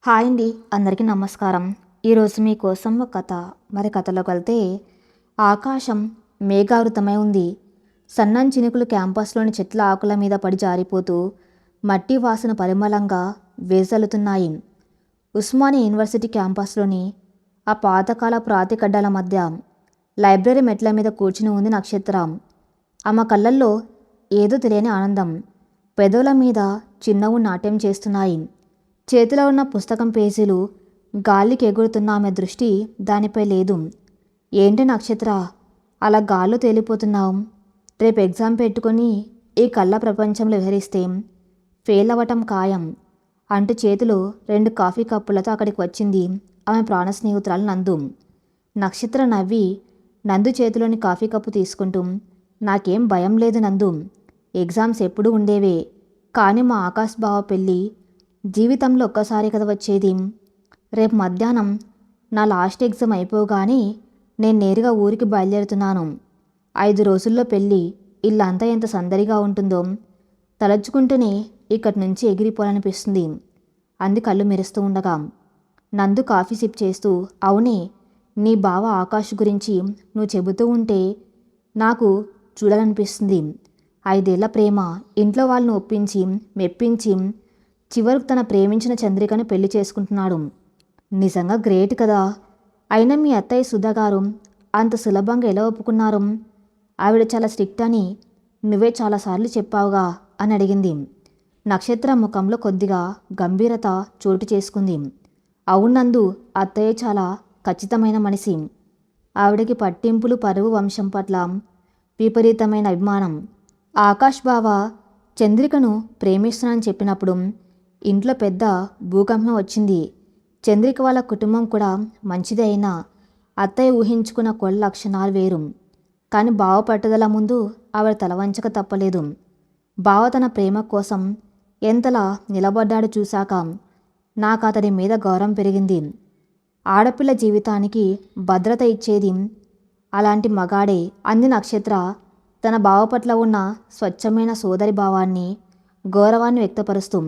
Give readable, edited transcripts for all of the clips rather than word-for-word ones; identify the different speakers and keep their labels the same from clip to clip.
Speaker 1: Hi అండి, అందరికీ నమస్కారం. ఈరోజు మీకోసం ఒక కథ. కథలోకి వెళ్తే, ఆకాశం మేఘావృతమై ఉంది. సన్నం చినుకులు క్యాంపస్లోని చెట్ల ఆకుల మీద పడి జారిపోతూ మట్టి వాసన పరిమళంగా వేజల్లుతున్నాయి. ఉస్మానియా యూనివర్సిటీ క్యాంపస్లోని ఆ పాతకాల ప్రాతిగడ్డల మధ్య లైబ్రరీ మెట్ల మీద కూర్చుని ఉంది నక్షత్ర. ఆమె కళ్ళల్లో ఏదో తెలియని ఆనందం. పెదవుల మీద చిన్నవు నాట్యం చేస్తున్నాయి. చేతిలో ఉన్న పుస్తకం పేజీలు గాలికి ఎగురుతున్న ఆమె దృష్టి దానిపై లేదు. ఏంటి నక్షత్ర, అలా గాల్లో తేలిపోతున్నావు? రేపు ఎగ్జామ్ పెట్టుకొని ఈ కళ్ళ ప్రపంచంలో విహరిస్తే ఫెయిల్ అవ్వటం ఖాయం అంటూ చేతిలో 2 కాఫీ కప్పులతో అక్కడికి వచ్చింది ఆమె ప్రాణ స్నేహితురాలు నందు. నక్షత్ర నవ్వి నందు చేతిలోని కాఫీ కప్పు తీసుకుంటూ, నాకేం భయం లేదు నందు, ఎగ్జామ్స్ ఎప్పుడూ ఉండేవే, కానీ మా ఆకాశ్ బావ పెళ్ళి జీవితంలో ఒక్కసారి కదా వచ్చేది. రేపు మధ్యాహ్నం నా లాస్ట్ ఎగ్జామ్ అయిపోగానే నేను నేరుగా ఊరికి బయలుదేరుతున్నాను. 5 రోజుల్లో పెళ్ళి. ఇల్లంతా ఎంత సందడిగా ఉంటుందో తలచుకుంటూనే ఇక్కడి నుంచి ఎగిరిపోవాలనిపిస్తుంది అంది కళ్ళు మెరుస్తూ ఉండగా. నందు కాఫీ సిప్ చేస్తూ, అవునే, నీ బావ ఆకాష్ గురించి నువ్వు చెబుతూ ఉంటే నాకు చూడాలనిపిస్తుంది. 5 ఏళ్ల ప్రేమ, ఇంట్లో వాళ్ళని ఒప్పించి మెప్పించి చివరకు తన ప్రేమించిన చంద్రికను పెళ్లి చేసుకుంటున్నాడు. నిజంగా గ్రేట్ కదా. అయినా మీ అత్తయ్య సుధాగారు అంత సులభంగా ఎలా ఒప్పుకున్నారు? ఆవిడ చాలా స్ట్రిక్ట్ అని నువ్వే చాలాసార్లు చెప్పావుగా అని అడిగింది. నక్షత్ర ముఖంలో కొద్దిగా గంభీరత చోటు చేసుకుంది. అవునందు, అత్తయ్య చాలా ఖచ్చితమైన మనిషి. ఆవిడకి పట్టింపులు, పరువు, వంశం పట్ల విపరీతమైన అభిమానం. ఆకాష్ బావ చంద్రికను ప్రేమిస్తున్నానని చెప్పినప్పుడు ఇంట్లో పెద్ద భూకంపం వచ్చింది. చంద్రిక వాళ్ళ కుటుంబం కూడా మంచిదే, అయినా అత్తయ్య ఊహించుకున్న కొన్ని లక్షణాలు వేరు. కానీ బావ పట్టుదల ముందు ఆవిడ తలవంచక తప్పలేదు. బావ తన ప్రేమ కోసం ఎంతలా నిలబడ్డాడు చూశాక నాకు అతడి మీద గౌరవం పెరిగింది. ఆడపిల్ల జీవితానికి భద్రత ఇచ్చేది అలాంటి మగాడే అంది నక్షత్ర తన బావ పట్ల ఉన్న స్వచ్ఛమైన సోదరి భావాన్ని, గౌరవాన్ని వ్యక్తపరుస్తూ.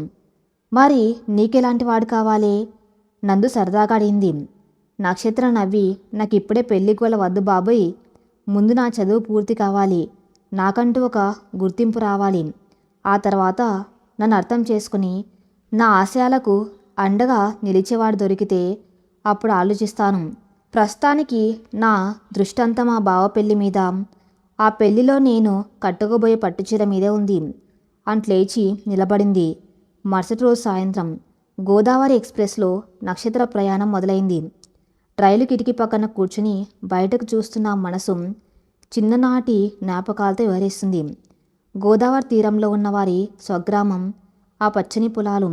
Speaker 1: మరి నీకెలాంటి వాడు కావాలి? నందు సరదాగా అడిగింది. నక్షత్ర నవ్వి, నాకు ఇప్పుడే పెళ్లి గోల వద్దు బాబోయ్, ముందు నా చదువు పూర్తి కావాలి, నాకంటూ ఒక గుర్తింపు రావాలి, ఆ తర్వాత నన్ను అర్థం చేసుకుని నా ఆశయాలకు అండగా నిలిచేవాడు దొరికితే అప్పుడు ఆలోచిస్తాను. ప్రస్తుతానికి నా దృష్టంతా మా బావ పెళ్లి మీద, ఆ పెళ్లిలో నేను కట్టుకోబోయే పట్టుచీర మీదే ఉంది అంట్ లేచి నిలబడింది. మరుసటి రోజు సాయంత్రం గోదావరి ఎక్స్ప్రెస్లో నక్షత్ర ప్రయాణం మొదలైంది. రైలు కిటికీ పక్కన కూర్చుని బయటకు చూస్తున్న మనసు చిన్ననాటి జ్ఞాపకాలతో వివరిస్తుంది. గోదావరి తీరంలో ఉన్న వారి స్వగ్రామం, ఆ పచ్చని పొలాలు,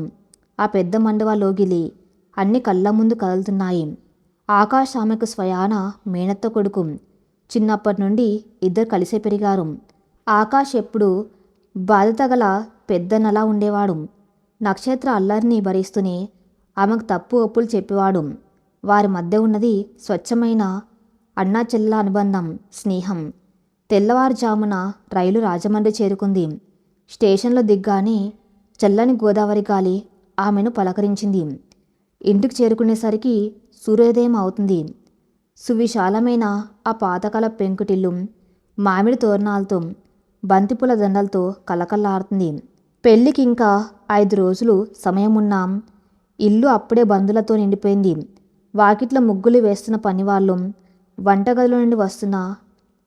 Speaker 1: ఆ పెద్ద మండువా లోగిలి అన్ని కళ్ళ ముందు కదులుతున్నాయి. ఆకాష్ ఆమెకు స్వయాన మేనత్త కొడుకు. చిన్నప్పటి నుండి ఇద్దరు కలిసే పెరిగారు. ఆకాష్ ఎప్పుడు బాధ్యత గల పెద్దనలా ఉండేవాడు. నక్షత్ర అల్లరిని భరిస్తూనే ఆమెకు తప్పు ఒప్పులు చెప్పేవాడు. వారి మధ్య ఉన్నది స్వచ్ఛమైన అన్నా చెల్లెల అనుబంధం, స్నేహం. తెల్లవారుజామున రైలు రాజమండ్రి చేరుకుంది. స్టేషన్లో దిగ్గానే చల్లని గోదావరి గాలి ఆమెను పలకరించింది. ఇంటికి చేరుకునేసరికి సూర్యోదయం అవుతుంది. సువిశాలమైన ఆ పాతకాల పెంకుటిల్లు మామిడి తోరణాలతో, బంతిపూల దండలతో కలకల్లాడుతుంది. పెళ్ళికి ఇంకా 5 రోజులు సమయం ఉన్నాం. ఇల్లు అప్పుడే బంధులతో నిండిపోయింది. వాకిట్లో ముగ్గులు వేస్తున్న పనివాళ్ళు, వంటగదిలో నుండి వస్తున్న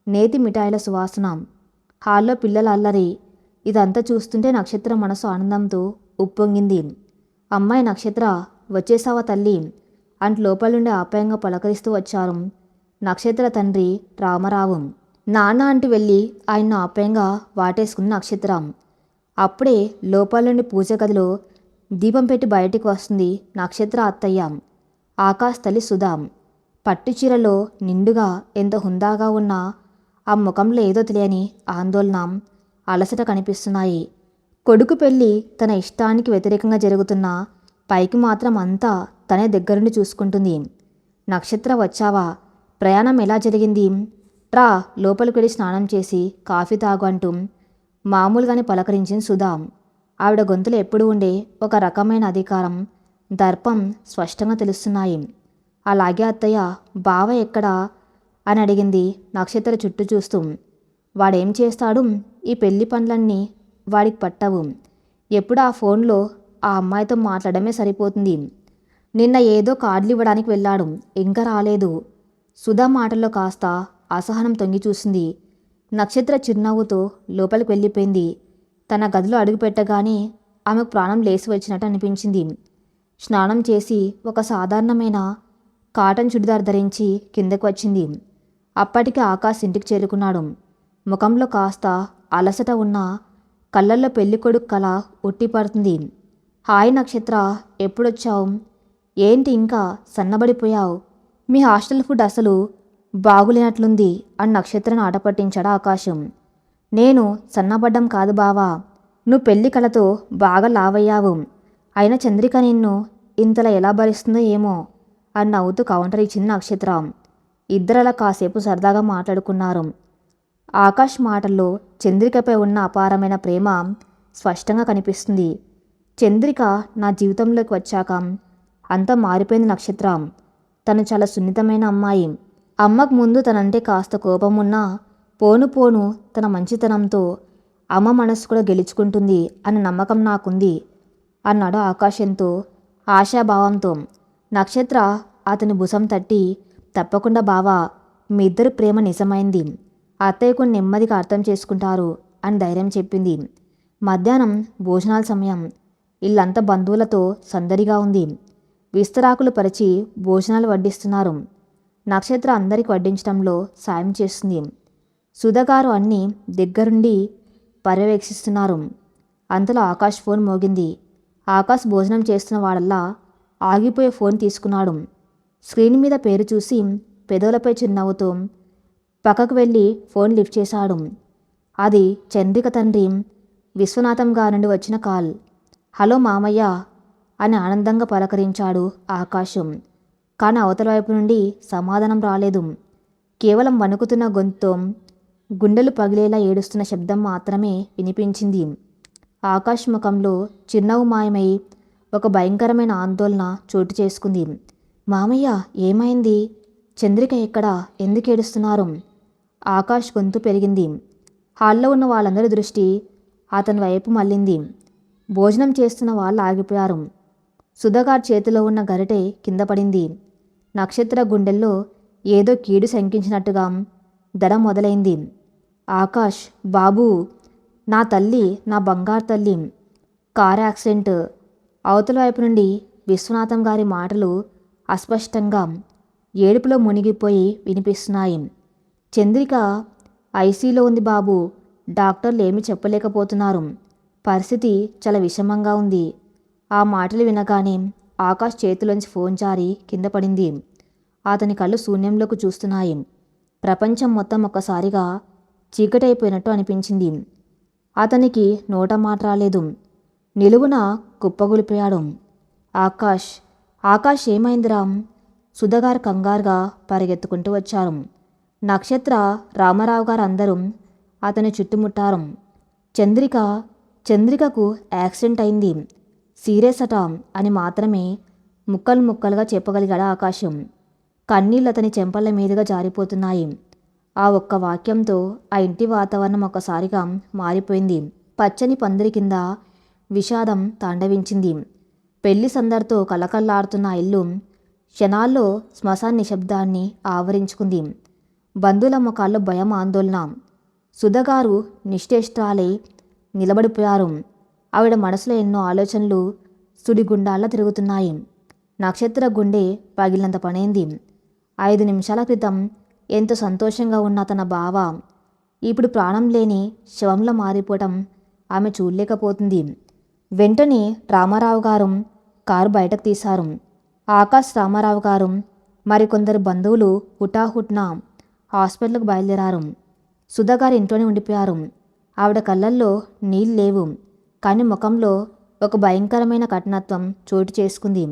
Speaker 1: నేతి మిఠాయిల సువాసన, హాల్లో పిల్లల అల్లరి, ఇదంతా చూస్తుంటే నక్షత్ర మనసు ఆనందంతో ఉప్పొంగింది. అమ్మాయి నక్షత్ర, వచ్చేసావా తల్లి అంటూ లోపల నుండి ఆప్యాయంగా పలకరిస్తూ వచ్చారు నక్షత్ర తండ్రి రామారావు. నాన్న అంటూ వెళ్ళి ఆయన్ను ఆప్యాయంగా వాటేసుకున్న నక్షత్ర. అప్పుడే లోపల నుండి పూజ గదిలో దీపం పెట్టి బయటికి వస్తుంది నక్షత్ర అత్తయ్య, ఆకాష్ తల్లి సుధా. పట్టుచీరలో నిండుగా ఎంత హుందాగా ఉన్నా ఆ ముఖంలో ఏదో తెలియని ఆందోళన, అలసట కనిపిస్తున్నాయి. కొడుకు పెళ్ళి తన ఇష్టానికి వ్యతిరేకంగా జరుగుతున్నా పైకి మాత్రం అంతా తనే దగ్గరుండి చూసుకుంటుంది. నక్షత్ర, వచ్చావా? ప్రయాణం ఎలా జరిగింది? రా, లోపలికి వెళ్ళి స్నానం చేసి కాఫీ తాగు అంటూ మామూలుగానే పలకరించింది సుధా. ఆవిడ గొంతులో ఎప్పుడు ఉండే ఒక రకమైన అధికారం, దర్పం స్పష్టంగా తెలుస్తున్నాయి. అలాగే అత్తయ్య, బావ ఎక్కడా అని అడిగింది నక్షత్ర చుట్టూ చూస్తూ. వాడేం చేస్తాడు? ఈ పెళ్లి పనులన్నీ వాడికి పట్టవు. ఎప్పుడు ఆ ఫోన్లో ఆ అమ్మాయితో మాట్లాడమే సరిపోతుంది. నిన్న ఏదో కార్డులు ఇవ్వడానికి వెళ్ళాడు, ఇంకా రాలేదు. సుధా మాటల్లో కాస్త అసహనం తొంగి చూసింది. నక్షత్ర చిరునవ్వుతో లోపలికి వెళ్ళిపోయింది. తన గదిలో అడుగుపెట్టగానే ఆమెకు ప్రాణం లేచి వచ్చినట్టు అనిపించింది. స్నానం చేసి ఒక సాధారణమైన కాటన్ చుడిదార్ ధరించి కిందకు వచ్చింది. అప్పటికి ఆకాష్ ఇంటికి చేరుకున్నాడు. ముఖంలో కాస్త అలసట ఉన్న కళ్ళల్లో పెళ్ళికొడుకు కళ ఉట్టిపడుతుంది. హాయ్ నక్షత్ర, ఎప్పుడొచ్చావు? ఏంటి ఇంకా సన్నబడిపోయావు? మీ హాస్టల్ ఫుడ్ అసలు బాగులేనట్లుంది అని నక్షత్రను ఆట పట్టించాడు ఆకాశం. నేను సన్నబడ్డం కాదు బావా, నువ్వు పెళ్లి కళతో బాగా లావయ్యావు. అయినా చంద్రిక నిన్ను ఇంతలా ఎలా భరిస్తుందో ఏమో అని నవ్వుతూ కౌంటర్ ఇచ్చింది నక్షత్ర. ఇద్దరలా కాసేపు సరదాగా మాట్లాడుకున్నారు. ఆకాష్ మాటల్లో చంద్రికపై ఉన్న అపారమైన ప్రేమ స్పష్టంగా కనిపిస్తుంది. చంద్రిక నా జీవితంలోకి వచ్చాక అంతా మారిపోయింది నక్షత్ర. తను చాలా సున్నితమైన అమ్మాయి. అమ్మకు ముందు తనంటే కాస్త కోపం ఉన్నా పోను పోను తన మంచితనంతో అమ్మ మనసు కూడా గెలుచుకుంటుంది అన్న నమ్మకం నాకుంది అన్నాడు ఆకాష్ ఎంతో ఆశాభావంతో. నక్షత్ర అతని భుజం తట్టి, తప్పకుండా బావా, మీ ఇద్దరు ప్రేమ నిజమైంది. అత్తయ్యకు నెమ్మదిగా అర్థం చేసుకుంటారు అని ధైర్యం చెప్పింది. మధ్యాహ్నం భోజనాల సమయం. ఇల్లంతా బంధువులతో సందడిగా ఉంది. విస్తరాకులు పరిచి భోజనాలు వడ్డిస్తున్నారు. నక్షత్ర అందరికి వడ్డించడంలో సాయం చేస్తుంది. సుధగారు అన్నీ దగ్గరుండి పర్యవేక్షిస్తున్నారు. అంతలో ఆకాష్ ఫోన్ మోగింది. ఆకాష్ భోజనం చేస్తున్న వాడల్లా ఆగిపోయే ఫోన్ తీసుకున్నాడు. స్క్రీన్ మీద పేరు చూసి పెదవులపై చిరునవ్వుతో పక్కకు వెళ్ళి ఫోన్ లిఫ్ట్ చేశాడు. అది చంద్రిక తండ్రి విశ్వనాథం గారి నుండి వచ్చిన కాల్. హలో మామయ్య అని ఆనందంగా పలకరించాడు ఆకాశం. కానీ అవతల వైపు నుండి సమాధానం రాలేదు. కేవలం వణుకుతున్న గొంతుతో గుండెలు పగిలేలా ఏడుస్తున్న శబ్దం మాత్రమే వినిపించింది. ఆకాష్ ముఖంలో చిరునవ్వు మాయమై ఒక భయంకరమైన ఆందోళన చోటు చేసుకుంది. మామయ్య, ఏమైంది? చంద్రిక ఎక్కడా? ఎందుకు ఏడుస్తున్నారు? ఆకాష్ గొంతు పెరిగింది. హాల్లో ఉన్న వాళ్ళందరి దృష్టి అతని వైపు మళ్ళింది. భోజనం చేస్తున్న వాళ్ళు ఆగిపోయారు. సుధగారి చేతిలో ఉన్న గరిటె కింద పడింది. నక్షత్ర గుండెల్లో ఏదో కీడు శంకించినట్టుగా దడ మొదలైంది. ఆకాష్, బాబూ, నా తల్లి, నా బంగారు తల్లి, కారు యాక్సిడెంట్. అవతల వైపు నుండి విశ్వనాథం గారి మాటలు అస్పష్టంగా ఏడుపులో మునిగిపోయి వినిపిస్తున్నాయి. చంద్రిక ఐసీలో ఉంది బాబు. డాక్టర్లు ఏమీ చెప్పలేకపోతున్నారు. పరిస్థితి చాలా విషమంగా ఉంది. ఆ మాటలు వినగానే ఆకాష్ చేతిలోంచి ఫోన్ జారి కింద పడింది. అతని కళ్ళు శూన్యంలోకి చూస్తున్నాయి. ప్రపంచం మొత్తం ఒక్కసారిగా చీకటైపోయినట్టు అనిపించింది. అతనికి నోట మాట రాలేదు. నిలువున కుప్పగొలిపోయాడు. ఆకాష్, ఆకాష్ ఏమైందిరా? సుధగారు కంగారుగా పరిగెత్తుకుంటూ వచ్చారు. నక్షత్ర, రామారావు గారు అందరూ అతని చుట్టుముట్టారు. చంద్రికకు యాక్సిడెంట్ అయింది, సీరియస్ అట అని మాత్రమే ముక్కలు ముక్కలుగా చెప్పగలిగాడు ఆకాశం. కన్నీళ్ళు అతని చెంపల మీదుగా జారిపోతున్నాయి. ఆ ఒక్క వాక్యంతో ఆ ఇంటి వాతావరణం ఒక్కసారిగా మారిపోయింది. పచ్చని పందిరి కింద విషాదం తాండవించింది. పెళ్లి సందడితో కలకల్లాడుతున్న ఆ ఇల్లు క్షణాల్లో శ్మశాన నిశ్శబ్దాన్ని ఆవరించుకుంది. బంధువుల ముఖాల్లో భయం, ఆందోళన. సుధగారు నిశ్చేష్టాలై నిలబడిపోయారు. ఆవిడ మనసులో ఎన్నో ఆలోచనలు సుడిగుండాల్లా తిరుగుతున్నాయి. నక్షత్ర గుండె పగిలినంత పనైంది. 5 నిమిషాల క్రితం ఎంతో సంతోషంగా ఉన్న తన బావ ఇప్పుడు ప్రాణం లేని శవంలా మారిపోవటం ఆమె చూడలేకపోతుంది. వెంటనే రామారావు గారు కారు బయటకు తీశారు. ఆకాష్, రామారావు గారు మరికొందరు బంధువులు హుటాహుట్న హాస్పిటల్కు బయలుదేరారు. సుధగారు ఇంట్లోనే ఉండిపోయారు. ఆవిడ కళ్ళల్లో నీళ్ళు లేవు, కానీ ముఖంలో ఒక భయంకరమైన కఠినత్వం చోటు చేసుకుంది.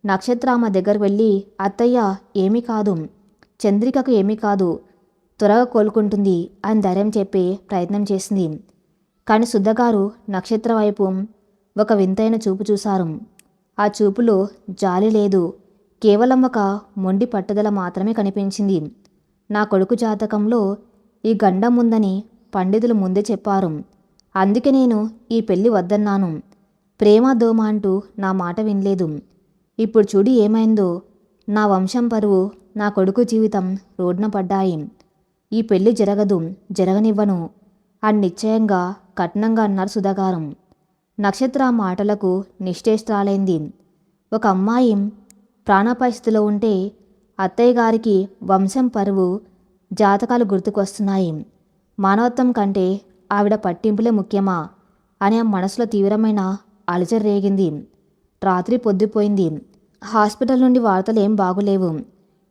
Speaker 1: నక్షత్ర ఆమె దగ్గరకు వెళ్ళి, అత్తయ్య, ఏమీ కాదు, చంద్రికకు ఏమీ కాదు, త్వరగా కోలుకుంటుంది అని ధైర్యం చెప్పే ప్రయత్నం చేసింది. కానీ సుధగారు నక్షత్ర వైపు ఒక వింతైన చూపు చూశారు. ఆ చూపులో జాలి లేదు, కేవలం ఒక మొండి పట్టుదల మాత్రమే కనిపించింది. నా కొడుకు జాతకంలో ఈ గండం ఉందని పండితులు ముందే చెప్పారు. అందుకే నేను ఈ పెళ్లి వద్దన్నాను. ప్రేమ దోమ అంటూ నా మాట వినలేదు. ఇప్పుడు చూడు ఏమైందో. నా వంశం పరువు, నా కొడుకు జీవితం రోడ్న పడ్డాయి. ఈ పెళ్లి జరగదు, జరగనివ్వను అని నిశ్చయంగా కఠినంగా అన్నారు సుధాగారు. నక్షత్ర ఆ మాటలకు నిశ్చేష్టురాలైంది. ఒక అమ్మాయి ప్రాణాపాయ స్థితిలో ఉంటే అత్తయ్య గారికి వంశం పరువు, జాతకాలు గుర్తుకొస్తున్నాయి. మానవత్వం కంటే ఆవిడ పట్టింపులే ముఖ్యమా అని ఆ మనసులో తీవ్రమైన అలజడి రేగింది. రాత్రి పొద్దుపోయింది. హాస్పిటల్ నుండి వార్తలు ఏం బాగులేవు.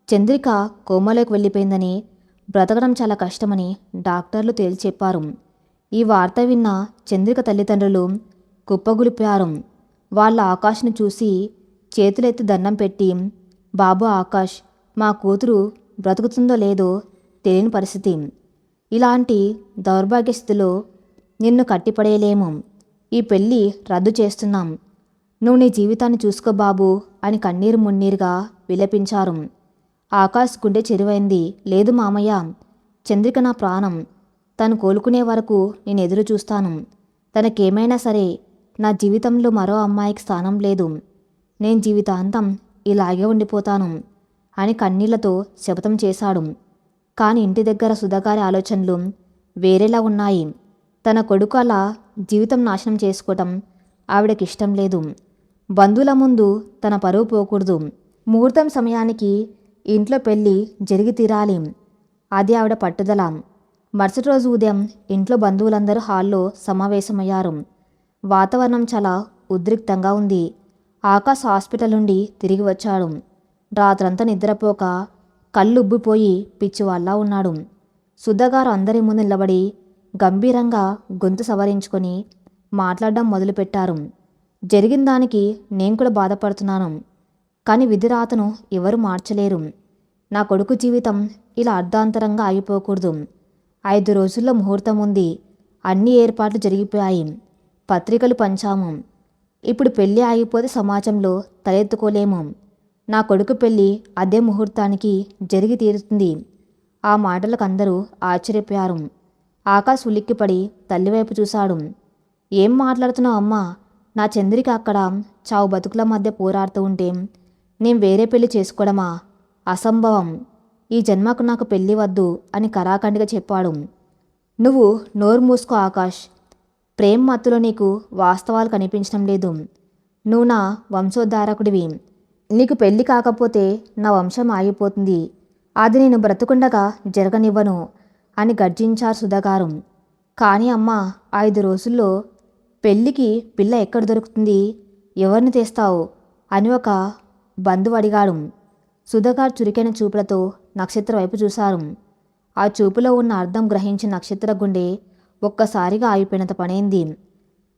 Speaker 1: చంద్రిక కోమాలోకి వెళ్ళిపోయిందని, బ్రతకడం చాలా కష్టమని డాక్టర్లు తేల్చి చెప్పారు. ఈ వార్త విన్న చంద్రిక తల్లిదండ్రులు కుప్పగులిపారు. వాళ్ళ ఆకాష్ను చూసి చేతులెత్తి దండం పెట్టి, బాబు ఆకాష్, మా కూతురు బ్రతుకుతుందో లేదో తెలియని పరిస్థితి. ఇలాంటి దౌర్భాగ్య స్థితిలో నిన్ను కట్టిపడేయలేము. ఈ పెళ్ళి రద్దు చేస్తున్నాం. నువ్వు నీ జీవితాన్ని చూసుకో బాబు అని కన్నీరు మున్నీరుగా విలపించారు. ఆకాష్ గుండె చెరువైంది. లేదు మామయ్య, చంద్రిక నా ప్రాణం. తను కోలుకునే వరకు నేను ఎదురు చూస్తాను. తనకేమైనా సరే నా జీవితంలో మరో అమ్మాయికి స్థానం లేదు. నేను జీవితాంతం ఇలాగే ఉండిపోతాను అని కన్నీళ్లతో శపథం చేశాడు. కానీ ఇంటి దగ్గర సుధాగారి ఆలోచనలు వేరేలా ఉన్నాయి. తన కొడుకు అలా జీవితం నాశనం చేసుకోవటం ఆవిడకిష్టం లేదు. బంధువుల ముందు తన పరువు పోకూడదు. ముహూర్తం సమయానికి ఇంట్లో పెళ్ళి జరిగి తీరాలి. అది ఆవిడ పట్టుదల. మరుసటి రోజు ఉదయం ఇంట్లో బంధువులందరూ హాల్లో సమావేశమయ్యారు. వాతావరణం చాలా ఉద్రిక్తంగా ఉంది. ఆకాష్ హాస్పిటల్ నుండి తిరిగి వచ్చాడు. రాత్రంతా నిద్రపోక కళ్ళు ఉబ్బిపోయి పిచ్చివాళ్ళ ఉన్నాడు. సుధాగారు అందరి ముందు నిలబడి గంభీరంగా గొంతు సవరించుకొని మాట్లాడడం మొదలుపెట్టారు. జరిగిన దానికి నేను కూడా బాధపడుతున్నాను. కానీ విధిరాతను ఎవరు మార్చలేరు. నా కొడుకు జీవితం ఇలా అర్ధాంతరంగా ఆగిపోకూడదు. 5 రోజుల్లో ముహూర్తం ఉంది. అన్ని ఏర్పాట్లు జరిగిపోయాయి. పత్రికలు పంచాము. ఇప్పుడు పెళ్ళి ఆగిపోతే సమాజంలో తలెత్తుకోలేము. నా కొడుకు పెళ్ళి అదే ముహూర్తానికి జరిగి తీరుతుంది. ఆ మాటలకు అందరూ ఆశ్చర్యపోయారు. ఆకాష్ ఉలిక్కిపడి తల్లివైపు చూశాడు. ఏం మాట్లాడుతున్నావు అమ్మా? నా చంద్రిక అక్కడ చావు బతుకుల మధ్య పోరాడుతూ ఉంటే నేను వేరే పెళ్లి చేసుకోవడమా? అసంభవం. ఈ జన్మకు నాకు పెళ్ళి వద్దు అని కరాఖండిగా చెప్పాడు. నువ్వు నోరు మూసుకో ఆకాష్. ప్రేమ మత్తులో నీకు వాస్తవాలు కనిపించడం లేదు. నువ్వు నా వంశోద్ధారకుడివి. నీకు పెళ్ళి కాకపోతే నా వంశం ఆగిపోతుంది. అది నేను బ్రతుకుండగా జరగనివ్వను అని గర్జించారు సుధాగారు. కానీ అమ్మా, 5 రోజుల్లో పెళ్ళికి పిల్ల ఎక్కడ దొరుకుతుంది? ఎవరిని తెస్తావు అని ఒక బంధువు అడిగాడు. సుధాగారు చురుకైన చూపులతో నక్షత్ర వైపు చూశారు. ఆ చూపులో ఉన్న అర్థం గ్రహించిన నక్షత్ర గుండె ఒక్కసారిగా ఆగిపోయినంత పనైంది.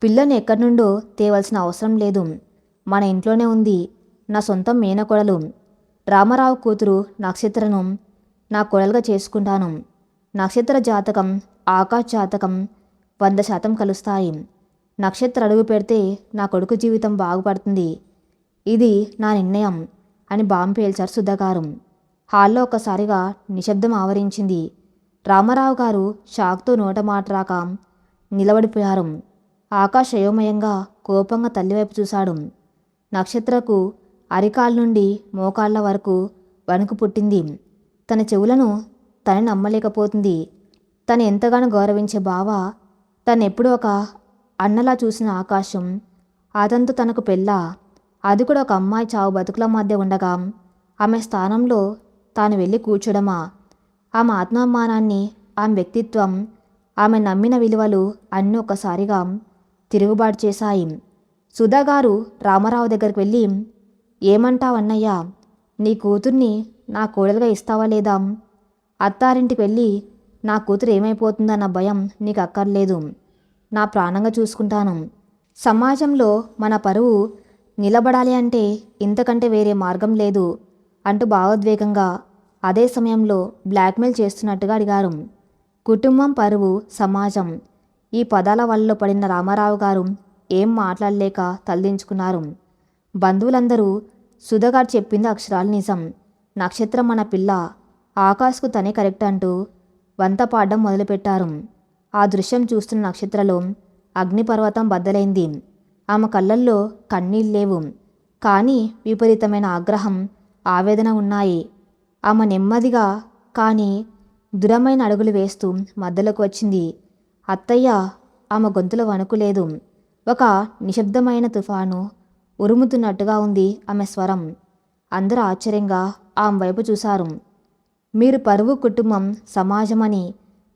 Speaker 1: పిల్లని ఎక్కడి నుండో తేవలసిన అవసరం లేదు. మన ఇంట్లోనే ఉంది. నా సొంతం మేనకోడలు. రామారావు కూతురు నక్షత్రను నా కోడలుగా చేసుకుంటాను. నక్షత్ర జాతకం, ఆకాష్ జాతకం 100% కలుస్తాయి. నక్షత్ర అడుగు పెడితే నా కొడుకు జీవితం బాగుపడుతుంది. ఇది నా నిర్ణయం అని బాంబు పేల్చారు సుధాగారు. హాల్లో ఒక్కసారిగా నిశ్శబ్దం ఆవరించింది. రామారావు గారు షాక్తో నోట మాట రాక నిలబడిపోయారు. ఆకాష్ అయోమయంగా కోపంగా తల్లివైపు చూశాడు. నక్షత్రకు అరికాల నుండి మోకాళ్ళ వరకు వణుకు పుట్టింది. తన చెవులను తనే నమ్మలేకపోతుంది. తను ఎంతగానో గౌరవించే బావ తనెప్పుడు ఒక అన్నలా చూసిన ఆకాశం అతనితో తనకు పెళ్ళా? అది కూడా ఒక అమ్మాయి చావు బతుకుల మధ్య ఉండగా ఆమె స్థానంలో తాను వెళ్ళి కూర్చోడమా? ఆమె ఆత్మాభిమానాన్ని, ఆమె వ్యక్తిత్వం, ఆమె నమ్మిన విలువలు అన్నీ ఒక్కసారిగా తిరుగుబాటు చేశాయి. సుధాగారు రామారావు దగ్గరికి వెళ్ళి, ఏమంటావన్నయ్యా? నీ కూతుర్ని నా కోడలుగా ఇస్తావా లేదా? అత్తారింటికి వెళ్ళి నా కూతురు ఏమైపోతుందన్న భయం నీకు అక్కర్లేదు. నా ప్రాణంగా చూసుకుంటాను. సమాజంలో మన పరువు నిలబడాలి అంటే ఇంతకంటే వేరే మార్గం లేదు అంటూ భావోద్వేగంగా అదే సమయంలో బ్లాక్మెయిల్ చేస్తున్నట్టుగా అడిగారు. కుటుంబం, పరువు, సమాజం ఈ పదాల వల్ల పడిన రామారావు గారు ఏం మాట్లాడలేక తలదించుకున్నారు. బంధువులందరూ సుధగారు చెప్పింది అక్షరాలు నిజం. నక్షత్రం మన పిల్ల, ఆకాశ్కు తనే కరెక్ట్ అంటూ వంత పాడడం మొదలుపెట్టారు. ఆ దృశ్యం చూస్తున్న నక్షత్రలో అగ్నిపర్వతం బద్దలైంది. ఆమె కళ్ళల్లో కన్నీళ్ళేవు, కానీ విపరీతమైన ఆగ్రహం, ఆవేదన ఉన్నాయి. ఆమె నెమ్మదిగా కానీ దృఢమైన అడుగులు వేస్తూ మధ్యలోకి వచ్చింది. అత్తయ్య! ఆమె గొంతులో వణుకులేదు. ఒక నిశ్శబ్దమైన తుఫాను ఉరుముతున్నట్టుగా ఉంది ఆమె స్వరం. అందరూ ఆశ్చర్యంగా ఆమె వైపు చూశారు. మీరు పరువు, కుటుంబం, సమాజమని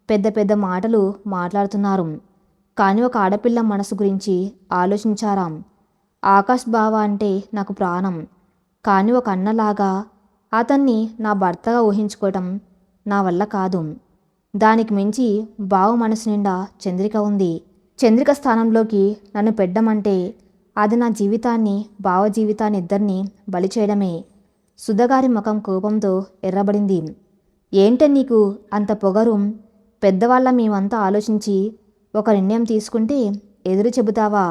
Speaker 1: పెద్ద పెద్ద మాటలు మాట్లాడుతున్నారు, కానీ ఒక ఆడపిల్ల మనసు గురించి ఆలోచించారా? ఆకాష్ బావ అంటే నాకు ప్రాణం, కానీ ఒక అన్నలాగా అతన్ని నా భర్తగా ఊహించుకోవటం నా వల్ల కాదు. దానికి మించి బావ మనసు నిండా చంద్రిక ఉంది. చంద్రిక స్థానంలోకి నన్ను పెట్టమంటే అది నా జీవితాన్ని, బావ జీవితాన్ని ఇద్దరిని బలి చేయడమే. సుధగారి ముఖం కోపంతో ఎర్రబడింది. ఏంటే నీకు అంత పొగరు? పెద్దవాళ్ళ మేమంతా ఆలోచించి ఒక నిర్ణయం తీసుకుంటే ఎదురు చెబుతావా?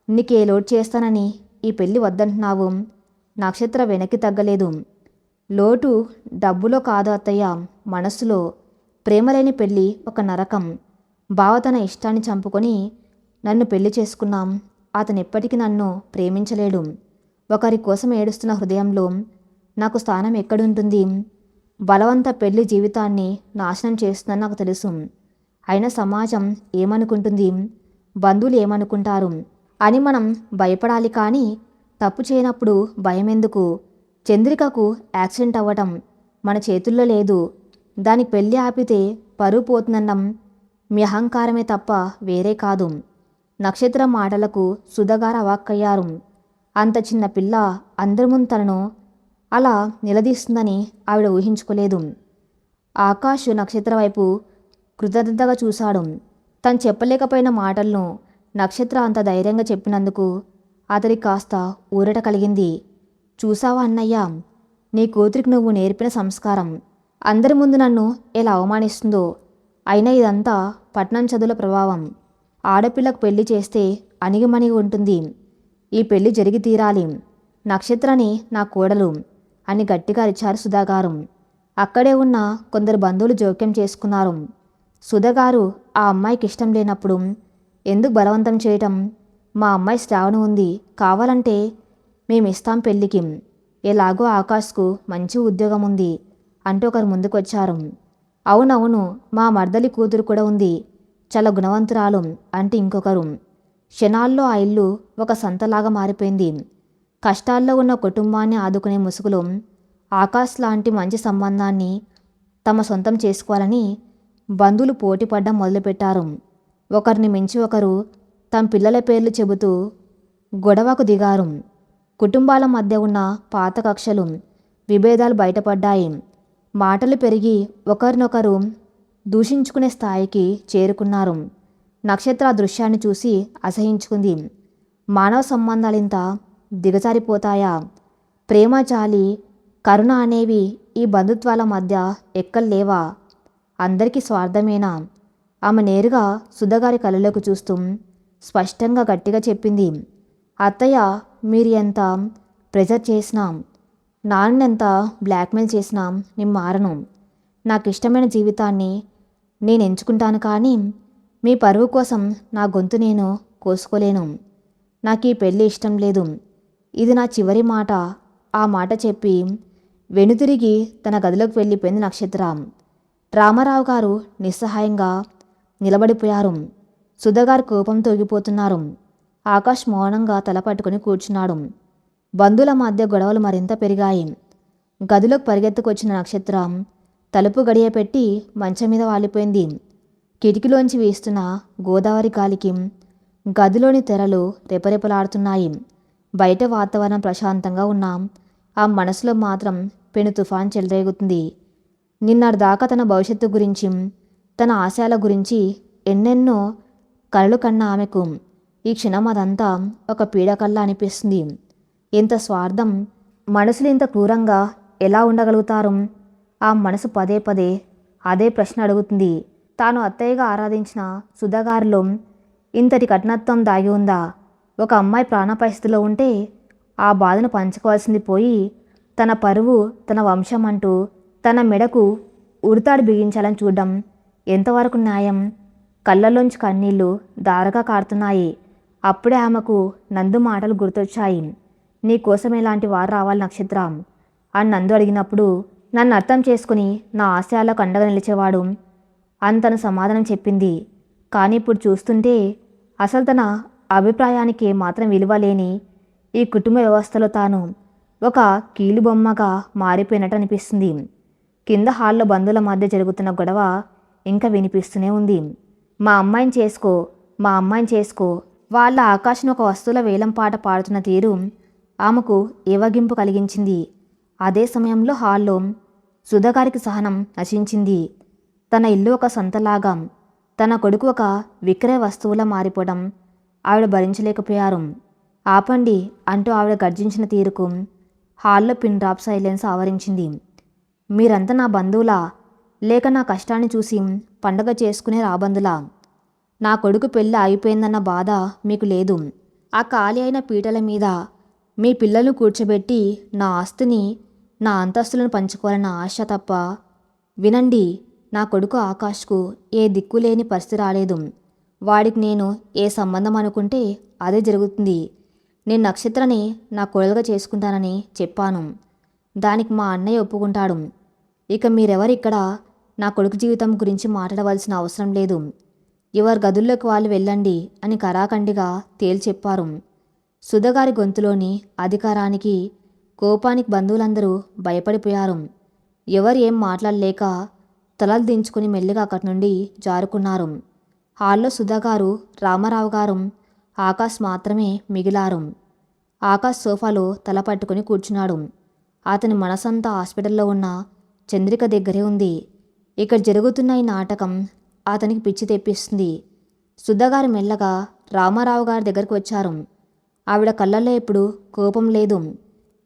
Speaker 1: నీకే లోటు చేస్తానని ఈ పెళ్ళి వద్దంటున్నావు. నక్షత్ర వెనక్కి తగ్గలేదు. లోటు డబ్బులో కాదు అత్తయ్య, మనస్సులో. ప్రేమలేని పెళ్ళి ఒక నరకం. బావ తన ఇష్టాన్ని చంపుకొని నన్ను పెళ్లి చేసుకున్నాం. అతను ఎప్పటికీ నన్ను ప్రేమించలేడు. ఒకరి కోసం ఏడుస్తున్న హృదయంలో నాకు స్థానం ఎక్కడుంటుంది? బలవంత పెళ్లి జీవితాన్ని నాశనం చేస్తుందని నాకు తెలుసు. అయినా సమాజం ఏమనుకుంటుంది, బంధువులు ఏమనుకుంటారు అని మనం భయపడాలి. కానీ తప్పు చేయనప్పుడు భయం ఎందుకు? చంద్రికకు యాక్సిడెంట్ అవ్వటం మన చేతుల్లో లేదు. దానికి పెళ్ళి ఆపితే పరువు పోతుందనడం మీ అహంకారమే తప్ప వేరే కాదు. నక్షత్రం మాటలకు సుధగారు అవాక్కయ్యారు. అంత చిన్న పిల్ల అందరి ముందు తనను అలా నిలదీస్తుందని ఆవిడ ఊహించుకోలేదు. ఆకాష్ నక్షత్ర వైపు కృతజ్ఞతగా చూశాడు. తను చెప్పలేకపోయిన మాటలను నక్షత్ర అంత ధైర్యంగా చెప్పినందుకు అతడికి కాస్త ఊరట కలిగింది. చూసావా అన్నయ్య, నీ కూతురికి నువ్వు నేర్పిన సంస్కారం అందరి ముందు నన్ను ఎలా అవమానిస్తుందో. అయినా ఇదంతా పట్నం చదువుల ప్రభావం. ఆడపిల్లకు పెళ్లి చేస్తే అణిగిమణిగి ఉంటుంది. ఈ పెళ్లి జరిగి తీరాలి. నక్షత్రని నా కోడలు అని గట్టిగా అరిచారు సుధాగారు. అక్కడే ఉన్న కొందరు బంధువులు జోక్యం చేసుకున్నారు. సుధగారు ఆ అమ్మాయికి ఇష్టం లేనప్పుడు ఎందుకు బలవంతం చేయటం? మా అమ్మాయి శ్రావణ ఉంది, కావాలంటే మేమిస్తాం పెళ్ళికి. ఎలాగో ఆకాష్కు మంచి ఉద్యోగం ఉంది అంటూ ఒకరు ముందుకొచ్చారు. అవునవును, మా మర్దలి కూతురు కూడా ఉంది, చాలా గుణవంతురాలు అంటే ఇంకొకరు. క్షణాల్లో ఆ ఇల్లు ఒక సంతలాగా మారిపోయింది. కష్టాల్లో ఉన్న కుటుంబాన్ని ఆదుకునే ముసుగులో ఆకాష్ లాంటి మంచి సంబంధాన్ని తమ సొంతం చేసుకోవాలని బంధువులు పోటీపడ్డం మొదలుపెట్టారు. ఒకరిని మించి ఒకరు తమ పిల్లల పేర్లు చెబుతూ గొడవకు దిగారు. కుటుంబాల మధ్య ఉన్న పాత కక్షలు, విభేదాలు బయటపడ్డాయి. మాటలు పెరిగి ఒకరినొకరు దూషించుకునే స్థాయికి చేరుకున్నారు. నక్షత్ర ఆ దృశ్యాన్ని చూసి అసహించుకుంది. మానవ సంబంధాలింత దిగజారిపోతాయా? ప్రేమ, జాలి, కరుణ అనేవి ఈ బంధుత్వాల మధ్య ఎక్కల్లేవా? అందరికీ స్వార్థమేనా? ఆమె నేరుగా సుధగారి కళ్ళలోకి చూస్తూ స్పష్టంగా గట్టిగా చెప్పింది. అత్తయ్య, మీరు ఎంత ప్రెజర్ చేసినా, నాన్నెంత బ్లాక్మెయిల్ చేసినా నేను మారను. నాకు ఇష్టమైన జీవితాన్ని నేను ఎంచుకుంటాను, కానీ మీ పరువు కోసం నా గొంతు నేను కోసుకోలేను. నాకు ఈ పెళ్ళి ఇష్టం లేదు. ఇది నా చివరి మాట. ఆ మాట చెప్పి వెనుతిరిగి తన గదిలోకి వెళ్ళిపోయింది నక్షత్ర. రామారావు గారు నిస్సహాయంగా నిలబడిపోయారు. సుధగారు కోపం తొగిపోతున్నారు. ఆకాష్ మౌనంగా తల పట్టుకుని కూర్చున్నాడు. బంధువుల మధ్య గొడవలు మరింత పెరిగాయి. గదిలోకి పరిగెత్తుకొచ్చిన నక్షత్రం తలుపు గడియ పెట్టి మంచం మీద వాలిపోయింది. కిటికీలోంచి వీస్తున్న గోదావరి గాలికి గదిలోని తెరలు రెపరెపలాడుతున్నాయి. బయట వాతావరణం ప్రశాంతంగా ఉన్నా ఆ మనసులో మాత్రం పెను తుఫాన్ చెలరేగుతుంది. నిన్నటిదాకా తన భవిష్యత్తు గురించి, తన ఆశయాల గురించి ఎన్నెన్నో కలలు కన్న ఆమెకు ఈ క్షణం అదంతా ఒక పీడకల్లా అనిపిస్తుంది. ఇంత స్వార్థం, మనసులు ఇంత క్రూరంగా ఎలా ఉండగలుగుతారు? ఆ మనసు పదే పదే అదే ప్రశ్న అడుగుతుంది. తాను అత్తయ్యగా ఆరాధించిన సుధగారిలో ఇంతటి కఠినత్వం దాగి ఉందా? ఒక అమ్మాయి ప్రాణ పరిస్థితిలో ఉంటే ఆ బాధను పంచుకోవాల్సింది పోయి తన పరువు, తన వంశం అంటూ తన మెడకు ఉరితాడు బిగించాలని చూడడం ఎంతవరకు న్యాయం? కళ్ళల్లోంచి కన్నీళ్లు ధారగా కారుతున్నాయి. అప్పుడే ఆమెకు నందు మాటలు గుర్తొచ్చాయి. నీకోసం ఎలాంటి వారు రావాలి నక్షత్ర అని నందు అడిగినప్పుడు నన్ను అర్థం చేసుకుని నా ఆశయాలకు అండగా నిలిచేవాడు అని తను సమాధానం చెప్పింది. కానీ ఇప్పుడు చూస్తుంటే అసలు తన అభిప్రాయానికి మాత్రం విలువ లేని ఈ కుటుంబ వ్యవస్థలో తాను ఒక కీలుబొమ్మగా మారిపోయినట్టు అనిపిస్తుంది. కింద హాల్లో బంధువుల మధ్య జరుగుతున్న గొడవ ఇంకా వినిపిస్తూనే ఉంది. మా అమ్మాయిని చేసుకో, మా అమ్మాయిని చేసుకో. వాళ్ళ ఆకాశం ఒక వస్తువుల వేలం పాట పాడుతున్న తీరు ఆమెకు ఏవగింపు కలిగించింది. అదే సమయంలో హాల్లో సుధాగారికి సహనం నశించింది. తన ఇల్లు ఒక సంతలాగా, తన కొడుకు ఒక విక్రయ వస్తువులా మారిపోవడం ఆవిడ భరించలేకపోయారు. ఆపండి అంటూ ఆవిడ గర్జించిన తీరుకు హాల్లో పిన్ డ్రాప్ సైలెన్స్ ఆవరించింది. మీరంతా నా బంధువులా, లేక నా కష్టాన్ని చూసి పండగ చేసుకునే రాబందులా? నా కొడుకు పెళ్ళి అయిపోయిందన్న బాధ మీకు లేదు. ఆ ఖాళీ అయిన పీటల మీద మీ పిల్లలను కూర్చోబెట్టి నా ఆస్తిని, నా అంతస్తులను పంచుకోవాలన్న ఆశ తప్ప. వినండి, నా కొడుకు ఆకాష్కు ఏ దిక్కు లేని పరిస్థితి రాలేదు. వాడికి నేను ఏ సంబంధం అనుకుంటే అదే జరుగుతుంది. నేను నక్షత్రని నా కోడలుగా చేసుకుంటానని చెప్పాను. దానికి మా అన్నయ్య ఒప్పుకుంటాడు. ఇక మీరెవరిక్కడ నా కొడుకు జీవితం గురించి మాట్లాడవలసిన అవసరం లేదు. ఎవరి గదుల్లోకి వాళ్ళు వెళ్ళండి అని కరాఖండిగా తేల్చెప్పారు. సుధగారి గొంతులోని అధికారానికి, కోపానికి బంధువులందరూ భయపడిపోయారు. ఎవరు ఏం మాట్లాడలేక తలలు దించుకుని మెల్లిగా అక్కడి నుండి జారుకున్నారు. హాల్లో సుధాగారు, రామారావు గారు, ఆకాష్ మాత్రమే మిగిలారు. ఆకాష్ సోఫాలో తల పట్టుకుని కూర్చున్నాడు. అతని మనసంతా హాస్పిటల్లో ఉన్న చంద్రిక దగ్గరే ఉంది. ఇక్కడ జరుగుతున్న ఈ నాటకం అతనికి పిచ్చి తెప్పిస్తుంది. సుధాగారు మెల్లగా రామారావు గారి దగ్గరికి వచ్చారు. ఆవిడ కళ్ళల్లో ఇప్పుడు కోపం లేదు,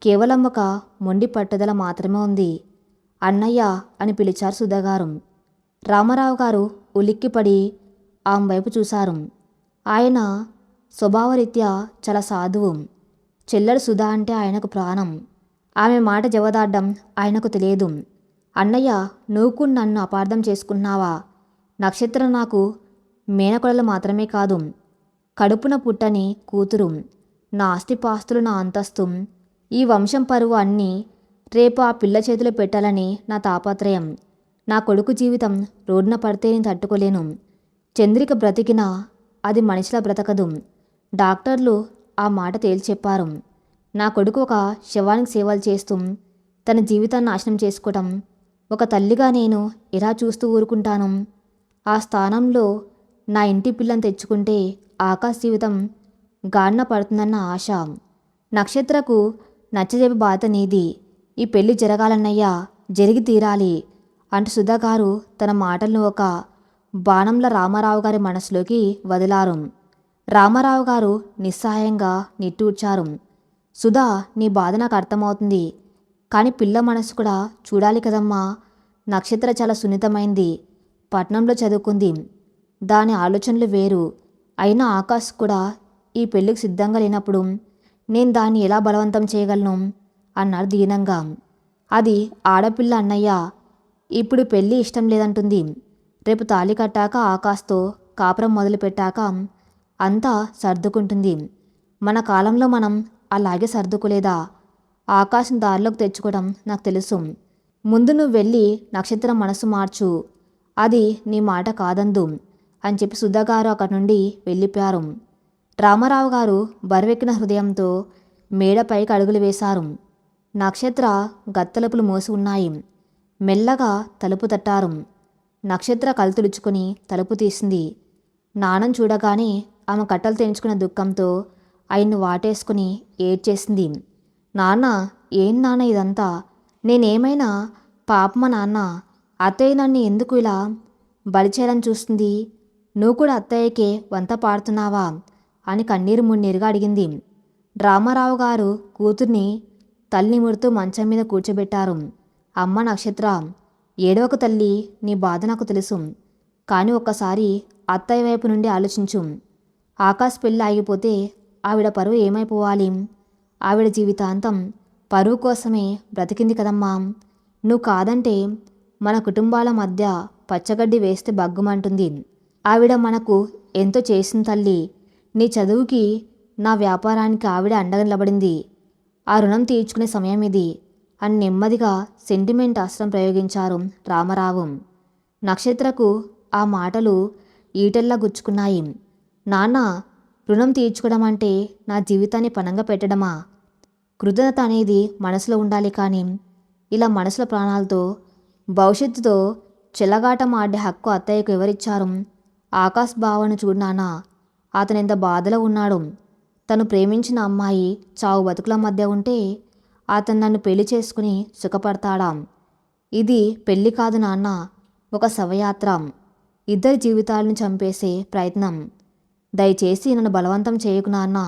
Speaker 1: కేవలం ఒక మొండి పట్టుదల మాత్రమే ఉంది. అన్నయ్య అని పిలిచారు సుధాగారు. రామారావు గారు ఉలిక్కిపడి ఆమె వైపు చూశారు. ఆయన స్వభావరీత్యా చాలా సాధువు. చెల్లెడు సుధా అంటే ఆయనకు ప్రాణం. ఆమె మాట జవదాడ్డం ఆయనకు తెలియదు. అన్నయ్య, నువ్వు నన్ను అపార్థం చేసుకున్నావా? నక్షత్రం నాకు మేనకొడలు మాత్రమే కాదు, కడుపున పుట్టని కూతురు. నా ఆస్తిపాస్తులు, నా అంతస్తు, ఈ వంశం పరువు అన్నీ రేపు ఆ పిల్ల చేతిలో పెట్టాలని నా తాపత్రయం. నా కొడుకు జీవితం రోడ్డున పడితే నేను తట్టుకోలేను. చంద్రిక బ్రతికినా అది మనిషిలా బ్రతకదు. డాక్టర్లు ఆ మాట తేల్చెప్పారు. నా కొడుకు ఒక శవానికి సేవలు చేస్తూ తన జీవితాన్ని నాశనం చేసుకోవటం ఒక తల్లిగా నేను ఎలా చూస్తూ ఊరుకుంటాను? ఆ స్థానంలో నా ఇంటి పిల్లని తెచ్చుకుంటే ఆకాశ్ జీవితం గాడిన పడుతుందన్న ఆశ. నక్షత్రకు నచ్చజెప్పే బాధ్యత నీది. ఈ పెళ్లి జరగాలన్నయ్యా, జరిగి తీరాలి అంటూ సుధాగారు తన మాటలను ఒక బాణంలా రామారావు గారి మనసులోకి వదిలారు. రామారావు గారు నిస్సహాయంగా నిట్టూర్చారు. సుధా, నీ బాధ నాకు అర్థమవుతుంది. కానీ పిల్ల మనసు కూడా చూడాలి కదమ్మా. నక్షత్ర చాలా సున్నితమైంది. పట్నంలో చదువుకుంది. దాని ఆలోచనలు వేరు. అయినా ఆకాశ్ కూడా ఈ పెళ్లికి సిద్ధంగా లేనప్పుడు నేను దాన్ని ఎలా బలవంతం చేయగలను అన్నారు దీనంగా. అది ఆడపిల్ల అన్నయ్య. ఇప్పుడు పెళ్ళి ఇష్టం లేదంటుంది. రేపు తాళి కట్టాక ఆకాష్తో కాపురం మొదలుపెట్టాక అంతా సర్దుకుంటుంది. మన కాలంలో మనం అలాగే సర్దుకోలేదా? ఆకాశం దారిలోకి తెచ్చుకోవడం నాకు తెలుసు. ముందు నువ్వు వెళ్ళి నక్షత్రం మనసు మార్చు. అది నీ మాట కాదందు అని చెప్పి సుధాగారు అక్కడి నుండి వెళ్ళిపోయారు. రామారావు గారు బరువెక్కిన హృదయంతో మేడపైకి అడుగులు వేశారు. నక్షత్ర గత్తలుపులు మూసి ఉన్నాయి. మెల్లగా తలుపు తట్టారు. నక్షత్ర కళ్ళు తుడుచుకొని తలుపు తీసింది. నాన్నను చూడగానే ఆమె కట్టలు తెంచుకున్న దుఃఖంతో ఆయన్ని వాటేసుకుని ఏడ్చేసింది. నాన్న, ఏం నాన్న ఇదంతా? నేనేమైనా పాపమా నాన్న? అత్తయ్య నన్ను ఎందుకు ఇలా బలిచేయాలని చూస్తుంది? నువ్వు కూడా అత్తయ్యకే వంత పాడుతున్నావా అని కన్నీరు మున్నీరుగా అడిగింది. రామారావు గారు కూతుర్ని తల్లిముడుతూ మంచం మీద కూర్చోబెట్టారు. అమ్మ నక్షత్ర, ఏడవక తల్లి, నీ బాధ నాకు తెలుసు. కానీ ఒక్కసారి అత్తయ్య వైపు నుండి ఆలోచించు. ఆకాశ్ పెళ్ళి ఆగిపోతే ఆవిడ పరువు ఏమైపోవాలి? ఆవిడ జీవితాంతం పరువు కోసమే బ్రతికింది కదమ్మా. నువ్వు కాదంటే మన కుటుంబాల మధ్య పచ్చగడ్డి వేస్తే బగ్గుమంటుంది. ఆవిడ మనకు ఎంతో చేసిన తల్లి. నీ చదువుకి, నా వ్యాపారానికి ఆవిడ అండగా నిలబడింది. ఆ రుణం తీర్చుకునే సమయం ఇది అని నెమ్మదిగా సెంటిమెంట్ అస్త్రం ప్రయోగించారు రామారావు. నక్షత్రకు ఆ మాటలు ఈటెల్లా గుచ్చుకున్నాయి. నాన్న, రుణం తీర్చుకోవడం అంటే నా జీవితాన్ని పణంగా పెట్టడమా? కృతజ్ఞత అనేది మనసులో ఉండాలి, కానీ ఇలా మనసుల ప్రాణాలతో, భవిష్యత్తుతో చెలగాటం ఆడే హక్కు అత్తయ్యకు ఎవరిచ్చారు? ఆకాశ్ బావను చూడు నాన్న, అతనెంత బాధలో ఉన్నాడు. తను ప్రేమించిన అమ్మాయి చావు బతుకుల మధ్య ఉంటే అతను నన్ను పెళ్లి చేసుకుని సుఖపడతాడా? ఇది పెళ్లి కాదు నాన్న, ఒక శవయాత్ర. ఇద్దరి జీవితాలను చంపేసే ప్రయత్నం. దయచేసి నన్ను బలవంతం చేయకు నాన్న.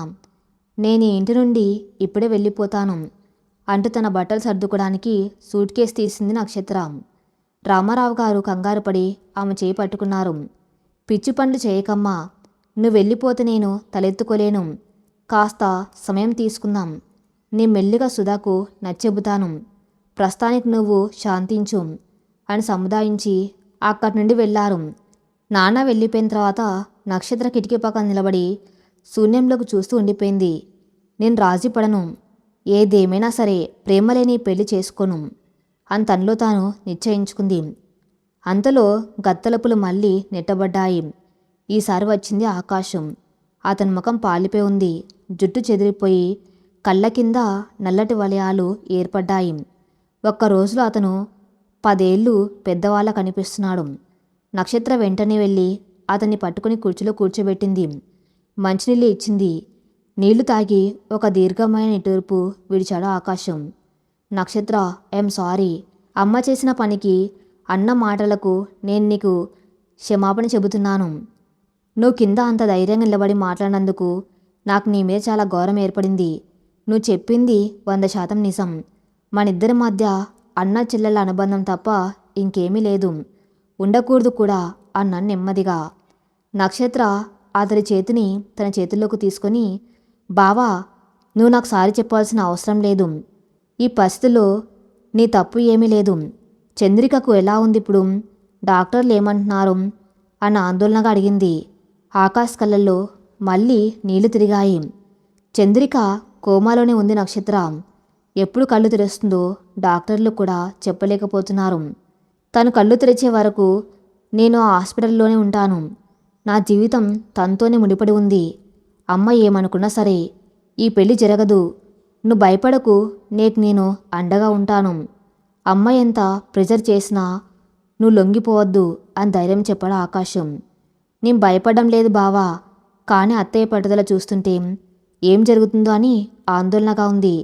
Speaker 1: నేను ఈ ఇంటి నుండి ఇప్పుడే వెళ్ళిపోతాను అంటూ తన బట్టలు సర్దుకోవడానికి సూట్ కేసు తీసింది నక్షత్ర. రామారావు గారు కంగారు పడి ఆమె చేయి పట్టుకున్నారు. పిచ్చి పనులు చేయకమ్మా, నువ్వు వెళ్ళిపోతే నేను తలెత్తుకోలేను. కాస్త సమయం తీసుకుందాం. నీ మెల్లిగా సుధాకు నచ్చెబుతాను. ప్రస్తుతానికి నువ్వు శాంతించు అని సముదాయించి అక్కడి నుండి వెళ్ళారు. నాన్న వెళ్ళిపోయిన తర్వాత నక్షత్ర కిటికీ పక్కన నిలబడి శూన్యంలోకి చూస్తూ ఉండిపోయింది. నేను రాజీ పడను, ఏదేమైనా సరే ప్రేమలేని పెళ్లి చేసుకోను అని తనలో తాను నిశ్చయించుకుంది. అంతలో గత్తలపులు మళ్ళీ నెట్టబడ్డాయి. ఈసారి వచ్చింది ఆకాశం. అతని ముఖం పాలిపోయి ఉంది. జుట్టు చెదిరిపోయి కళ్ళ కింద నల్లటి వలయాలు ఏర్పడ్డాయి. ఒక్క రోజులో అతను 10 ఏళ్ళు పెద్దవాళ్ళ కనిపిస్తున్నాడు. నక్షత్ర వెంటనే వెళ్ళి అతన్ని పట్టుకుని కుర్చీలో కూర్చోబెట్టింది. మంచినీళ్ళు ఇచ్చింది. నీళ్లు తాగి ఒక దీర్ఘమైన నిట్టూర్పు విడిచాడు ఆకాశం. నక్షత్ర, ఐఎమ్ సారీ. అమ్మ చేసిన పనికి, అన్న మాటలకు నేను నీకు క్షమాపణ చెబుతున్నాను. నువ్వు కింద అంత ధైర్యంగా నిలబడి మాట్లాడినందుకు నాకు నీ మీద చాలా గౌరవం ఏర్పడింది. నువ్వు చెప్పింది 100% నిజం. మనిద్దరి మధ్య అన్న చెల్లెల అనుబంధం తప్ప ఇంకేమీ లేదు, ఉండకూడదు కూడా అన్నాను నెమ్మదిగా. నక్షత్ర అతడి చేతిని తన చేతుల్లోకి తీసుకొని, బావా, నువ్వు నాకు సారీ చెప్పాల్సిన అవసరం లేదు. ఈ పరిస్థితుల్లో నీ తప్పు ఏమీ లేదు. చంద్రికకు ఎలా ఉంది ఇప్పుడు? డాక్టర్లు ఏమంటున్నారు అన్న ఆందోళనగా అడిగింది. ఆకాశ్ కళ్ళల్లో మళ్ళీ నీళ్లు తిరిగాయి. చంద్రిక కోమాలోనే ఉంది నక్షత్ర. ఎప్పుడు కళ్ళు తెరుస్తుందో డాక్టర్లు కూడా చెప్పలేకపోతున్నారు. తను కళ్ళు తెరిచే వరకు నేను ఆ హాస్పిటల్లోనే ఉంటాను. నా జీవితం తనతోనే ముడిపడి ఉంది. అమ్మ ఏమనుకున్నా సరే ఈ పెళ్లి జరగదు. నువ్వు భయపడకు, నేను అండగా ఉంటాను. అమ్మ ఎంత ప్రెజర్ చేసినా నువ్వు లొంగిపోవద్దు అని ధైర్యం చెప్పాడు ఆకాశం. నేను భయపడడం లేదు బావా, కానీ అత్తయ్య పట్టుదల చూస్తుంటే ఏం జరుగుతుందో అని ఆందోళనగా ఉంది.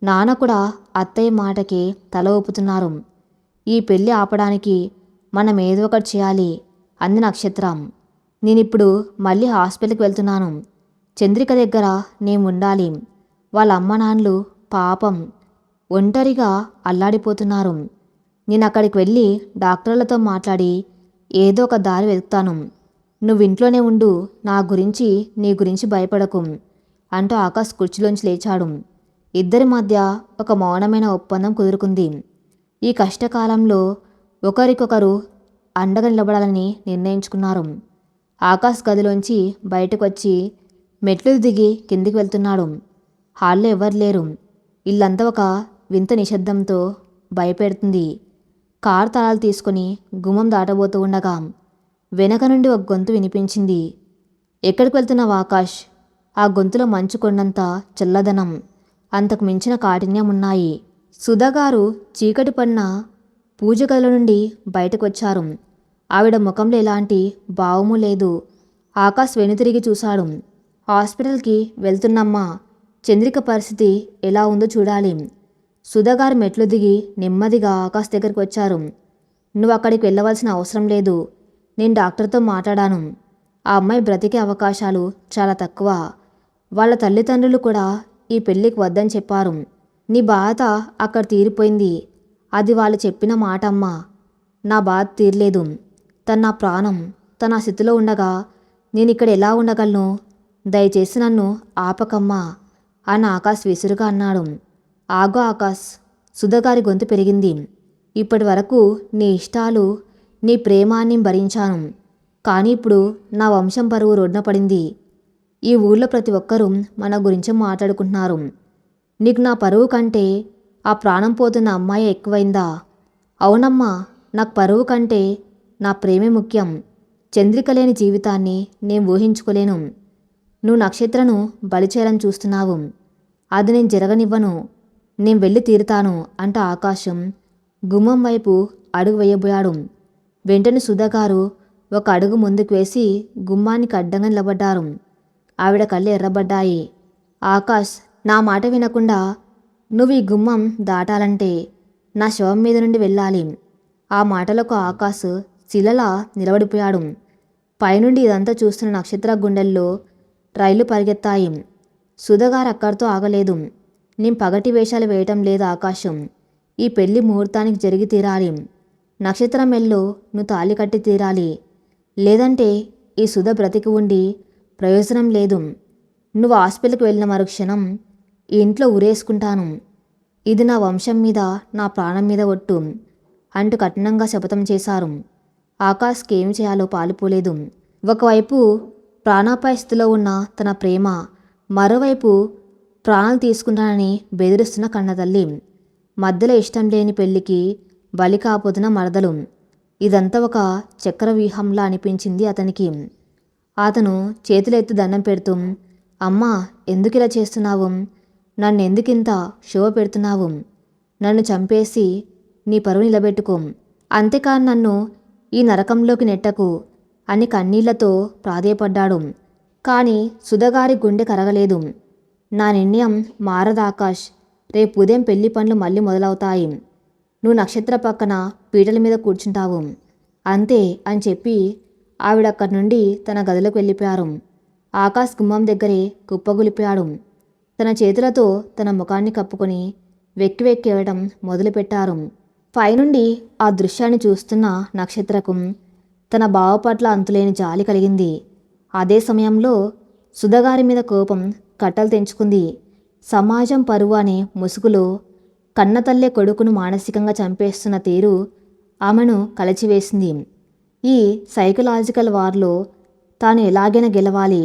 Speaker 1: నాన్న కూడా అత్తయ్య మాటకి తల ఊపుతున్నారు. ఈ పెళ్ళి ఆపడానికి మనం ఏదో ఒకటి చేయాలి అంది నక్షత్రం. నేనిప్పుడు మళ్ళీ హాస్పిటల్కి వెళ్తున్నాను. చంద్రిక దగ్గర నేను ఉండాలి. వాళ్ళ అమ్మ నాన్నలు పాపం ఒంటరిగా అల్లాడిపోతున్నారు. నేను అక్కడికి వెళ్ళి డాక్టర్లతో మాట్లాడి ఏదో ఒక దారి వెతుకుతాను. నువ్వు ఇంట్లోనే ఉండు, నా గురించి నీ గురించి భయపడకు అంటూ ఆకాశ్ కుర్చీలోంచి లేచాడు. ఇద్దరి మధ్య ఒక మౌనమైన ఒప్పందం కుదురుకుంది. ఈ కష్టకాలంలో ఒకరికొకరు అండగా నిలబడాలని నిర్ణయించుకున్నారు. ఆకాశ్ గదిలోంచి బయటకు వచ్చి మెట్లు దిగి కిందికి వెళ్తున్నాడు. హాల్లో ఎవరు లేరు. ఇల్లంతా ఒక వింత నిశ్శబ్దంతో భయపెడుతుంది. కారు తాళాలు తీసుకుని గుమ్మం దాటబోతూ ఉండగా వెనక నుండి ఒక గొంతు వినిపించింది. ఎక్కడికి వెళ్తున్నావు ఆకాష్? ఆ గొంతులో మంచు కొండంత చల్లదనం, అంతకు మించిన కాఠిన్యం ఉన్నాయి. సుధాగారు చీకటి పడిన పూజ గదిలో నుండి బయటకు వచ్చారు. ఆవిడ ముఖంలో ఎలాంటి భావము లేదు. ఆకాష్ వెనుతిరిగి చూశాడు. హాస్పిటల్కి వెళ్తున్నమ్మా, చంద్రిక పరిస్థితి ఎలా ఉందో చూడాలి. సుధాగారు మెట్లు దిగి నెమ్మదిగా ఆకాష్ దగ్గరికి వచ్చారు. నువ్వు అక్కడికి వెళ్ళవలసిన అవసరం లేదు. నేను డాక్టర్తో మాట్లాడాను. ఆ అమ్మాయి బ్రతికే అవకాశాలు చాలా తక్కువ. వాళ్ళ తల్లిదండ్రులు కూడా ఈ పెళ్ళికి వద్దని చెప్పారు. నీ బాధ అక్కడ తీరిపోయింది. అది వాళ్ళు చెప్పిన మాట అమ్మా. నా బాధ తీరలేదు. తన నా ప్రాణం. తన ఆ స్థితిలో ఉండగా నేను ఇక్కడ ఎలా ఉండగలను? దయచేసి నన్ను ఆపకమ్మా. అని ఆకాష్ విసురుగా అన్నాడు. ఆగు ఆకాష్, సుధగారి గొంతు పెరిగింది. ఇప్పటి వరకు నీ ఇష్టాలు, నీ ప్రేమాన్ని భరించాను. కానీ ఇప్పుడు నా వంశం పరువు రోడ్న పడింది. ఈ ఊళ్ళో ప్రతి ఒక్కరూ మన గురించి మాట్లాడుకుంటున్నారు. నీకు నా పరువు కంటే ఆ ప్రాణం పోతున్న అమ్మాయి ఎక్కువైందా? అవునమ్మా, నాకు పరువు కంటే నా ప్రేమే ముఖ్యం. చంద్రిక లేని జీవితాన్ని నేను ఊహించుకోలేను. నువ్వు నక్షత్రను బలి చేయాలని చూస్తున్నావు. అది నేను జరగనివ్వను. నేను వెళ్ళి తీరుతాను అంటూ ఆకాశం గుమ్మం వైపు అడుగు వేయబోయాడు. వెంటనే సుధాగారు ఒక అడుగు ముందుకు వేసి గుమ్మానికి అడ్డంగా నిలబడ్డారు. ఆవిడ కళ్ళు ఎర్రబడ్డాయి. ఆకాష్, నా మాట వినకుండా నువ్వు ఈ గుమ్మం దాటాలంటే నా శవం మీద నుండి వెళ్ళాలి. ఆ మాటలకు ఆకాష్ శిలలా నిలబడిపోయాడు. పైనుండి ఇదంతా చూస్తున్న నక్షత్ర గుండెల్లో రైలు పరిగెత్తాయి. సుధగారు అక్కడితో ఆగలేదు. నేను పగటి వేషాలు వేయటం లేదు ఆకాశం. ఈ పెళ్లి ముహూర్తానికి జరిగి తీరాలి. నక్షత్రం మెల్లో నువ్వు తాళి కట్టి తీరాలి. లేదంటే ఈ సుధ బ్రతికి ఉండి ప్రయోజనం లేదు. నువ్వు హాస్పిటల్కి వెళ్ళిన మరుక్షణం ఈ ఇంట్లో ఉరేసుకుంటాను. ఇది నా వంశం మీద, నా ప్రాణం మీద ఒట్టు అంటూ కఠినంగా శపథం చేశారు. ఆకాష్కి ఏమి చేయాలో పాలుపోలేదు. ఒకవైపు ప్రాణాపాయ స్థితిలో ఉన్న తన ప్రేమ, మరోవైపు ప్రాణాలు తీసుకుంటానని బెదిరిస్తున్న కన్నతల్లి, మధ్యలో ఇష్టం లేని పెళ్లికి బలి కాపోతున్న మరదలు. ఇదంతా ఒక చక్ర వ్యూహంలా అనిపించింది అతనికి. అతను చేతులెత్తి దండం పెడుతూ, అమ్మా, ఎందుకు ఇలా చేస్తున్నావు? నన్ను ఎందుకింత షో పెడుతున్నావు? నన్ను చంపేసి నీ పరువు నిలబెట్టుకో, అంతేకాని నన్ను ఈ నరకంలోకి నెట్టకు అని కన్నీళ్లతో ప్రాధేయపడ్డాడు. కానీ సుధగారి గుండె కరగలేదు. నా నిర్ణయం మారదు ఆకాష్. రేపు ఉదయం పెళ్లి పనులు మళ్ళీ మొదలవుతాయి. నువ్వు నక్షత్ర పక్కన పీటల మీద కూర్చుంటావు, అంతే అని చెప్పి ఆవిడక్కడి నుండి తన గదిలోకి వెళ్ళిపోయారు. ఆకాష్ గుమ్మం దగ్గరే కుప్పగొలిపోయాడు. తన చేతులతో తన ముఖాన్ని కప్పుకొని వెక్కి వెక్కి ఏడటం మొదలుపెట్టారు. పైనుండి ఆ దృశ్యాన్ని చూస్తున్న నక్షత్రకు తన బావ పట్ల అంతులేని జాలి కలిగింది. అదే సమయంలో సుధగారి మీద కోపం కట్టలు తెంచుకుంది. సమాజం పరువు అనే ముసుగులో కన్నతల్లే కొడుకును మానసికంగా చంపేస్తున్న తీరు ఆమెను కలచివేసింది. ఈ సైకలాజికల్ వార్లో తాను ఎలాగైనా గెలవాలి,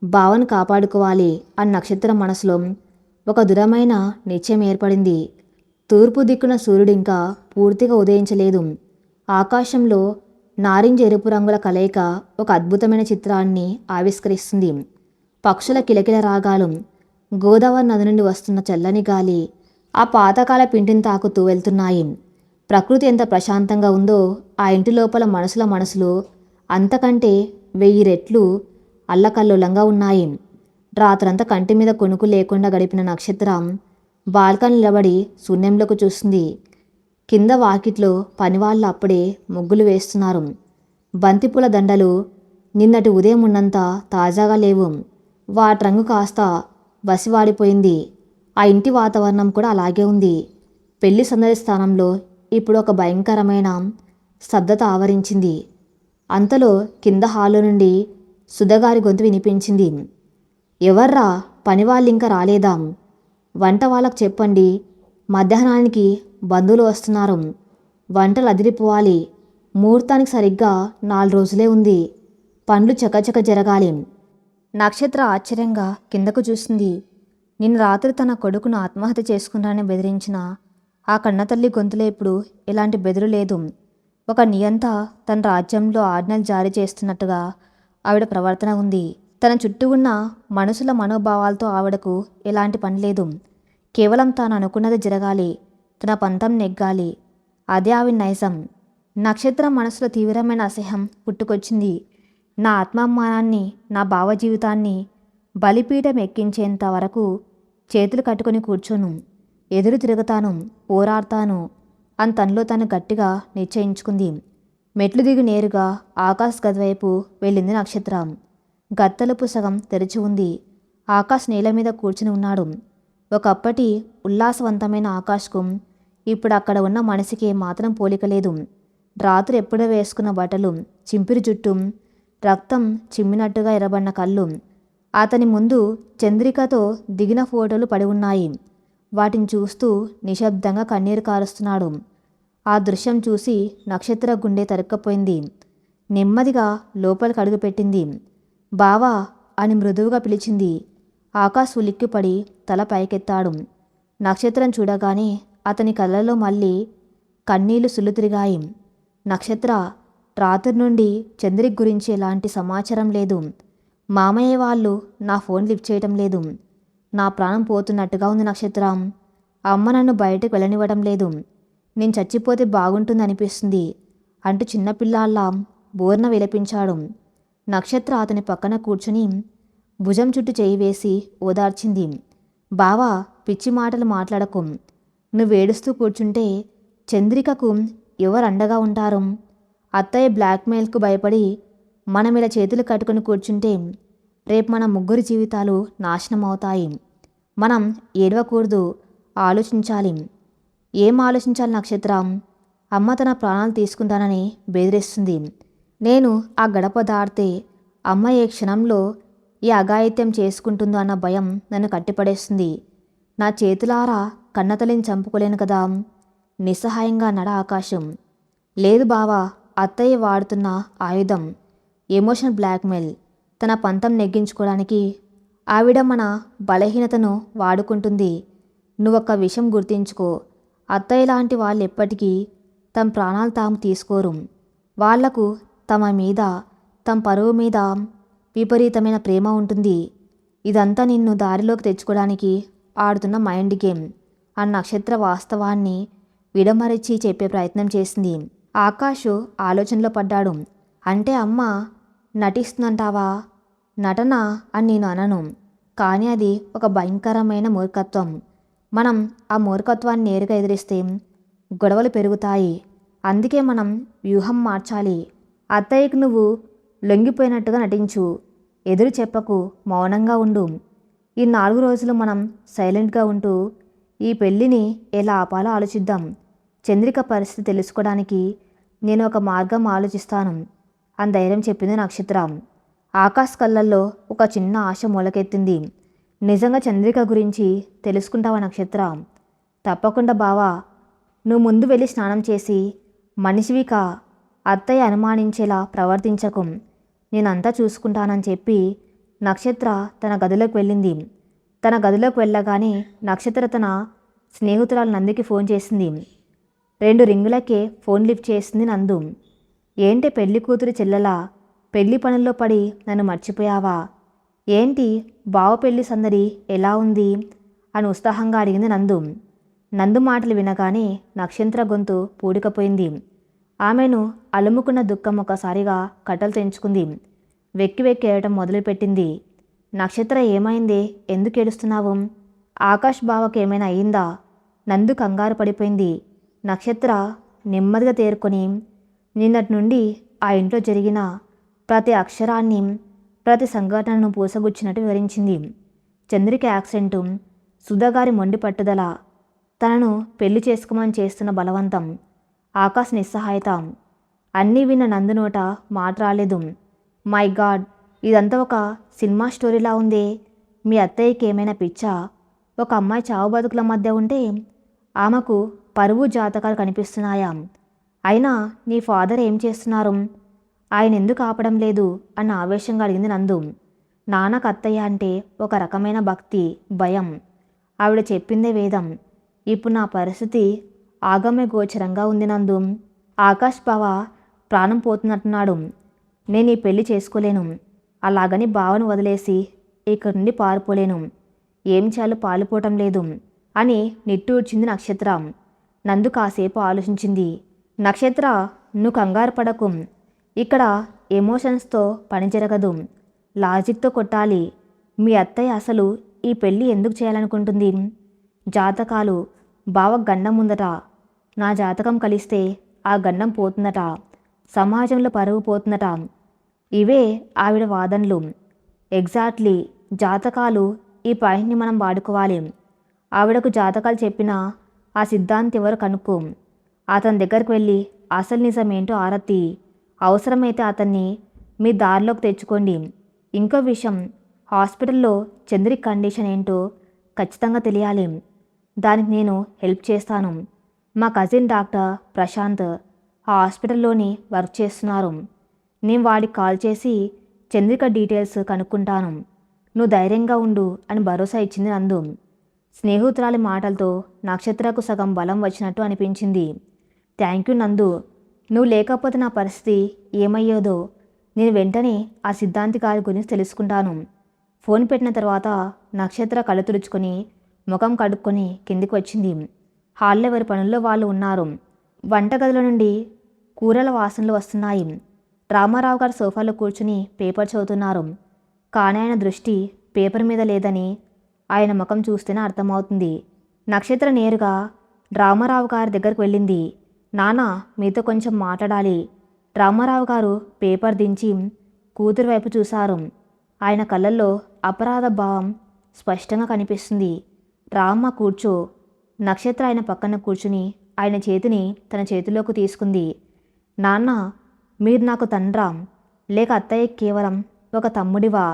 Speaker 1: బావను కాపాడుకోవాలి అన్న నక్షత్రం మనసులో ఒక దృఢమైన నిశ్చయం ఏర్పడింది. తూర్పు దిక్కున సూర్యుడింకా పూర్తిగా ఉదయించలేదు. ఆకాశంలో నారింజ ఎరుపు రంగుల కలయిక ఒక అద్భుతమైన చిత్రాన్ని ఆవిష్కరిస్తుంది. పక్షుల కిలకిల రాగాలు, గోదావరి నది నుండి వస్తున్న చల్లని గాలి ఆ పాతకాల పింటిని తాకుతూ వెళ్తున్నాయి. ప్రకృతి ఎంత ప్రశాంతంగా ఉందో ఆ ఇంటి లోపల మనసులు అంతకంటే 1000 రెట్లు అల్లకల్లోలంగా ఉన్నాయి. రాత్రంతా కంటి మీద కొనుకు లేకుండా గడిపిన నక్షత్రం బాల్కనీ నిలబడి శూన్యంలోకి చూస్తుంది. కింద వాకిట్లో పనివాళ్ళు అప్పుడే ముగ్గులు వేస్తున్నారు. బంతిపూల దండలు నిన్నటి ఉదయం ఉన్నంత తాజాగా లేవు. వాటి రంగు కాస్త బసివాడిపోయింది. ఆ ఇంటి వాతావరణం కూడా అలాగే ఉంది. పెళ్లి సందడి స్థానంలో ఇప్పుడు ఒక భయంకరమైన స్తబ్దత ఆవరించింది. అంతలో కింద హాలు నుండి సుధగారి గొంతు వినిపించింది. ఎవర్రా, పనివాళ్ళు ఇంకా రాలేదా? వంట వాళ్ళకు చెప్పండి, మధ్యాహ్నానికి బంధువులు వస్తున్నారు. వంటలు అదిరిపోవాలి. ముహూర్తానికి సరిగ్గా 4 రోజులే ఉంది. పనులు చకచక జరగాలి. నక్షత్ర ఆశ్చర్యంగా కిందకు చూసింది. నిన్న రాత్రి తన కొడుకును ఆత్మహత్య చేసుకుంటానని బెదిరించిన ఆ కన్నతల్లి గొంతులో ఇప్పుడు ఎలాంటి బెదురు లేదు. ఒక నియంత తన రాజ్యంలో ఆజ్ఞలు జారీ చేస్తున్నట్టుగా ఆవిడ ప్రవర్తన ఉంది. తన చుట్టూ ఉన్న మనుషుల మనోభావాలతో ఆవిడకు ఎలాంటి పని లేదు. కేవలం తాను అనుకున్నది జరగాలి, తన పంతం నెగ్గాలి. అదే ఆవిడ నైజం. నక్షత్రం మనసులో తీవ్రమైన అసహ్యం పుట్టుకొచ్చింది. నా ఆత్మాభిమానాన్ని, నా భావ జీవితాన్ని బలిపీఠం ఎక్కించేంత వరకు చేతులు కట్టుకొని కూర్చోను, ఎదురు తిరుగుతాను, పోరాడతాను అని తనలో తను గట్టిగా నిశ్చయించుకుంది. మెట్లు దిగి నేరుగా ఆకాశ్ గది వైపు వెళ్ళింది నక్షత్రం. గత్తలుపు సగం తెరిచి ఉంది. ఆకాశ్ నేల మీద కూర్చుని ఉన్నాడు. ఒకప్పటి ఉల్లాసవంతమైన ఆకాశ్కు ఇప్పుడు అక్కడ ఉన్న మనిషికి మాత్రం పోలిక లేదు. రాత్రి ఎప్పుడో వేసుకున్న బట్టలు, చింపిరి జుట్టు, రక్తం చిమ్మినట్టుగా ఎర్రబడిన కళ్ళు, అతని ముందు చంద్రికతో దిగిన ఫోటోలు పడి ఉన్నాయి. వాటిని చూస్తూ నిశ్శబ్దంగా కన్నీరు కారుస్తున్నాడు. ఆ దృశ్యం చూసి నక్షత్ర గుండె తరుక్కపోయింది. నెమ్మదిగా లోపలికి అడుగుపెట్టింది. బావా అని మృదువుగా పిలిచింది. ఆకాష్ ఉలిక్కిపడి తల పైకెత్తాడు. నక్షత్రం చూడగానే అతని కళ్ళలో మళ్ళీ కన్నీళ్లు సులుతిరిగాయి. నక్షత్ర, రాత్రి నుండి చంద్రిక గురించి ఎలాంటి సమాచారం లేదు. మామయ్య వాళ్ళు నా ఫోన్ లిఫ్ట్ చేయటం లేదు. నా ప్రాణం పోతున్నట్టుగా ఉంది నక్షత్రం. అమ్మ నన్ను బయటకు వెళ్ళనివ్వడం లేదు. నేను చచ్చిపోతే బాగుంటుంది అనిపిస్తుంది అంటూ చిన్నపిల్లాళ్ళ బోర్న విలపించాడు. నక్షత్ర అతని పక్కన కూర్చుని భుజం చుట్టూ చేయి వేసి ఓదార్చింది. బావా, పిచ్చి మాటలు మాట్లాడకు. నువ్వేడుస్తూ కూర్చుంటే చంద్రికకు ఎవరు అండగా ఉంటారు? అత్తయ్య బ్లాక్మెయిల్కు భయపడి మనం ఇలా చేతులు కట్టుకుని కూర్చుంటే రేపు మన ముగ్గురి జీవితాలు నాశనం అవుతాయి. మనం ఏడవకూడదు, ఆలోచించాలి. ఏం ఆలోచించాలి నక్షత్రం? అమ్మ తన ప్రాణాలు తీసుకుంటానని బెదిరిస్తుంది. నేను ఆ గడప దాటితే అమ్మ ఏ క్షణంలో ఈ అఘాయిత్యం చేసుకుంటుందో అన్న భయం నన్ను కట్టిపడేస్తుంది. నా చేతులారా కన్నతల్లిని చంపుకోలేను కదా. నిస్సహాయంగా అన్నాడు ఆకాశం. లేదు బావా, అత్తయ్య వాడుతున్న ఆయుధం ఎమోషనల్ బ్లాక్మెయిల్. తన పంతం నెగ్గించుకోవడానికి ఆవిడ మన బలహీనతను వాడుకుంటుంది. నువ్వొక్క విషయం గుర్తించుకో, అత్తయ్య లాంటి వాళ్ళు ఎప్పటికీ తమ ప్రాణాలు తాము తీసుకోరు. వాళ్లకు తమ మీద, తమ పరువు మీద విపరీతమైన ప్రేమ ఉంటుంది. ఇదంతా నిన్ను దారిలోకి తెచ్చుకోవడానికి ఆడుతున్న మైండ్ గేమ్ అన్న నక్షత్ర వాస్తవాన్ని విడమరిచి చెప్పే ప్రయత్నం చేసింది. ఆకాష్ ఆలోచనలో పడ్డాడు. అంటే అమ్మ నటిస్తుందంటావా? నటన అని నేను అనను, కానీ అది ఒక భయంకరమైన మూర్ఖత్వం. మనం ఆ మూర్ఖత్వాన్ని నేరుగా ఎదిరిస్తే గొడవలు పెరుగుతాయి. అందుకే మనం వ్యూహం మార్చాలి. అత్తయ్యకు నువ్వు లొంగిపోయినట్టుగా నటించు. ఎదురు చెప్పకు, మౌనంగా ఉండు. ఈ 4 రోజులు మనం సైలెంట్గా ఉంటూ ఈ పెళ్ళిని ఎలా ఆపాలో ఆలోచిద్దాం. చంద్రిక పరిస్థితి తెలుసుకోవడానికి నేను ఒక మార్గం ఆలోచిస్తాను అని ధైర్యం చెప్పింది నక్షత్రం. ఆకాశ్ కళ్ళల్లో ఒక చిన్న ఆశ మొలకెత్తింది. నిజంగా చంద్రిక గురించి తెలుసుకుంటావా నక్షత్రం? తప్పకుండా బావా. నువ్వు ముందు వెళ్ళి స్నానం చేసి మనిషివికా, అత్తయ్య అనుమానించేలా ప్రవర్తించకు. నేనంతా చూసుకుంటానని చెప్పి నక్షత్ర తన గదిలోకి వెళ్ళింది. తన గదిలోకి వెళ్ళగానే నక్షత్ర తన స్నేహితురాలు నందుకి ఫోన్ చేసింది. 2 రింగులకే ఫోన్ లిఫ్ట్ చేసింది నందు. ఏంటి పెళ్లి కూతురు చెల్లెలా, పెళ్లి పనుల్లో పడి నన్ను మర్చిపోయావా? ఏంటి బావ పెళ్లి సందడి ఎలా ఉంది అని ఉత్సాహంగా అడిగింది నందు. నందు మాటలు వినగానే నక్షత్ర గొంతు పూడికపోయింది. ఆమెను అలుముకున్న దుఃఖం ఒకసారిగా కట్టలు తెంచుకుంది. వెక్కి వెక్కి ఏడటం మొదలుపెట్టింది. నక్షత్ర, ఏమైందే? ఎందుకు ఏడుస్తున్నావు? ఆకాష్ బావకి ఏమైనా అయిందా? నందు కంగారు పడిపోయింది. నక్షత్ర నెమ్మదిగా తేరుకొని నిన్నటి నుండి ఆ ఇంట్లో జరిగిన ప్రతి అక్షరాన్ని, ప్రతి సంఘటనను పూసగుచ్చినట్టు వివరించింది. చంద్రిక యాక్సిడెంటు, సుధాగారి మొండి పట్టుదల, తనను పెళ్లి చేసుకోమని చేస్తున్న బలవంతం, ఆకాశ్ నిస్సహాయత అన్నీ విన్న నందు నోట మాట రాలేదు. మై గాడ్, ఇదంతా ఒక సినిమా స్టోరీలా ఉందే. మీ అత్తయ్యకి ఏమైనా పిచ్చా? ఒక అమ్మాయి చావు బతుకుల మధ్య ఉంటే ఆమెకు పరువు జాతకాలు కనిపిస్తున్నాయా? అయినా నీ ఫాదర్ ఏం చేస్తున్నారు? ఆయన ఎందుకు ఆపడం లేదు అన్న ఆవేశంగా అడిగింది నందు. నాన్నకు అత్తయ్య అంటే ఒక రకమైన భక్తి, భయం. ఆవిడ చెప్పిందే వేదం. ఇప్పుడు నా పరిస్థితి ఆగమ్య గోచరంగా ఉంది నందు. ఆకాష్ బావ ప్రాణం పోతున్నట్టున్నాడు. నేను ఈ పెళ్లి చేసుకోలేను. అలాగని బావను వదిలేసి ఇక్కడి నుండి పారిపోలేను. ఏం చేయాలో పాలుపోవటం లేదు అని నిట్టూర్చింది నక్షత్ర. నందు కాసేపు ఆలోచించింది. నక్షత్ర, నువ్వు కంగారు పడకు. ఇక్కడ ఎమోషన్స్తో పని జరగదు, లాజిక్తో కొట్టాలి. మీ అత్తయ్య అసలు ఈ పెళ్ళి ఎందుకు చేయాలనుకుంటుంది? జాతకాలు, బావ గండం ఉందట. నా జాతకం కలిస్తే ఆ గండం పోతుందట. సమాజంలో పరువు పోతుందట. ఇవే ఆవిడ వాదనలు. ఎగ్జాక్ట్లీ. జాతకాలు, ఈ పాయింట్ని మనం వాడుకోవాలి. ఆవిడకు జాతకాలు చెప్పిన ఆ సిద్ధాంతి ఎవరు కనుక్కో. అతని దగ్గరికి వెళ్ళి అసలు నిజమేంటో ఆరతి. అవసరమైతే అతన్ని మీ దారిలోకి తెచ్చుకోండి. ఇంకో విషయం, హాస్పిటల్లో చంద్రిక కండిషన్ ఏంటో ఖచ్చితంగా తెలియాలి. దానికి నేను హెల్ప్ చేస్తాను. మా కజిన్ డాక్టర్ ప్రశాంత్ ఆ హాస్పిటల్లోని వర్క్ చేస్తున్నారు. నేను వాడికి కాల్ చేసి చంద్రిక డీటెయిల్స్ కనుక్కుంటాను. నువ్వు ధైర్యంగా ఉండు అని భరోసా ఇచ్చింది నందు. స్నేహితురాలి మాటలతో నక్షత్రకు సగం బలం వచ్చినట్టు అనిపించింది. థ్యాంక్ యూ నందు. నువ్వు లేకపోతే నా పరిస్థితి ఏమయ్యేదో. నేను వెంటనే ఆ సిద్ధాంతి గారి గురించి తెలుసుకుంటాను. ఫోన్ పెట్టిన తర్వాత నక్షత్ర కళ్ళు తుడుచుకొని ముఖం కడుక్కొని కిందికి వచ్చింది. హాల్లో ఎవరి పనుల్లో వాళ్ళు ఉన్నారు. వంటగదిలో నుండి కూరల వాసనలు వస్తున్నాయి. రామారావు గారు సోఫాలో కూర్చుని పేపర్ చదువుతున్నారు. కానీ ఆయన దృష్టి పేపర్ మీద లేదని ఆయన ముఖం చూస్తేనే అర్థమవుతుంది. నక్షత్ర నేరుగా రామారావు గారి దగ్గరకు వెళ్ళింది. నాన్న, మీతో కొంచెం మాట్లాడాలి. రామారావు గారు పేపర్ దించి కూతురు వైపు చూశారు. ఆయన కళ్ళల్లో అపరాధ భావం స్పష్టంగా కనిపిస్తుంది. రామ్మ, కూర్చో. నక్షత్ర ఆయన పక్కన కూర్చుని ఆయన చేతిని తన చేతిలోకి తీసుకుంది. నాన్న, మీరు నాకు తండ్రా లేక అత్తయ్య కేవలం ఒక తమ్ముడివా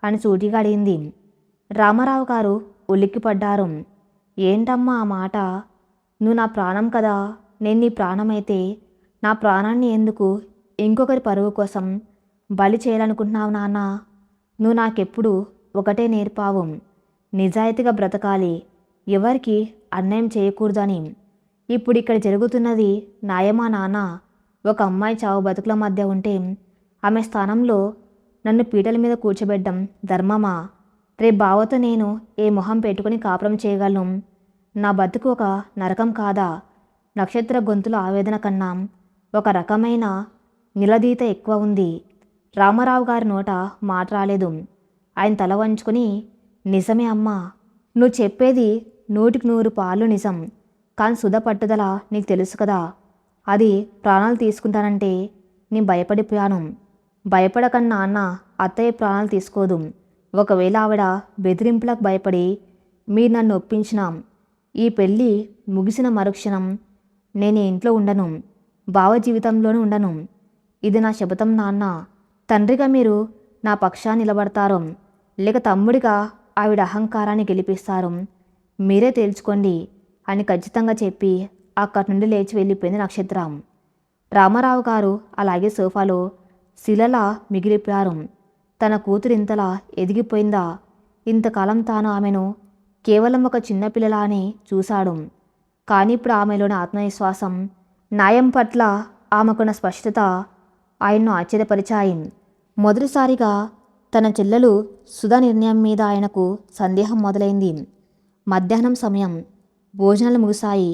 Speaker 1: అని సూటిగా అడిగింది. రామారావు గారు ఉలిక్కిపడ్డారు. ఏంటమ్మా ఆ మాట? నువ్వు నా ప్రాణం కదా. నేను నీ ప్రాణమైతే నా ప్రాణాన్ని ఎందుకు ఇంకొకరి పరువు కోసం బలి చేయాలనుకుంటున్నావు నాన్న? నువ్వు నాకెప్పుడు ఒకటే నేర్పావు, నిజాయితీగా బ్రతకాలి, ఎవరికి అన్యాయం చేయకూడదని. ఇప్పుడు ఇక్కడ జరుగుతున్నది న్యాయమా నాన్న? ఒక అమ్మాయి చావు బతుకుల మధ్య ఉంటే ఆమె స్థానంలో నన్ను పీటల మీద కూర్చోబెట్టడం ధర్మమా? రేపు బావతో నేను ఏ మొహం పెట్టుకుని కాపురం చేయగలను? నా బతుకు ఒక నరకం కాదా? నక్షత్ర గొంతుల ఆవేదన కన్నా ఒక రకమైన నిలదీత ఎక్కువ ఉంది. రామారావు గారి నోట మాట రాలేదు. ఆయన తల వంచుకొని, నిజమే అమ్మా, నువ్వు చెప్పేది 100% నిజం. కానీ సుధ పట్టుదల నీకు తెలుసు కదా. అది ప్రాణాలు తీసుకుంటానంటే నేను భయపడిపోయాను. భయపడకన్నా అన్న, అత్తయ్య ప్రాణాలు తీసుకోదు. ఒకవేళ ఆవిడ బెదిరింపులకు భయపడి మీరు నన్ను ఒప్పించినా ఈ పెళ్ళి ముగిసిన మరుక్షణం నేను ఇంట్లో ఉండను, బావ జీవితంలోనూ ఉండను. ఇది నా శపథం నాన్న. తండ్రిగా మీరు నా పక్షాన్ని నిలబడతారు, లేక తమ్ముడిగా ఆవిడ అహంకారాన్ని గెలిపిస్తారు, మీరే తేల్చుకోండి అని ఖచ్చితంగా చెప్పి అక్కడి నుండి లేచి వెళ్ళిపోయింది నక్షత్రం. రామారావు గారు అలాగే సోఫాలో శిలలా మిగిలిపోయారు. తన కూతురు ఇంతలా ఎదిగిపోయిందా? ఇంతకాలం తాను ఆమెను కేవలం ఒక చిన్నపిల్లలానే చూశాడు. కానీ ఇప్పుడు ఆమెలోని ఆత్మవిశ్వాసం, న్యాయం పట్ల ఆమెకున్న స్పష్టత ఆయన్ను ఆశ్చర్యపరిచాయి. మొదటిసారిగా తన చెల్లెలు సుధా నిర్ణయం మీద ఆయనకు సందేహం మొదలైంది. మధ్యాహ్నం సమయం. భోజనాలు ముగిశాయి.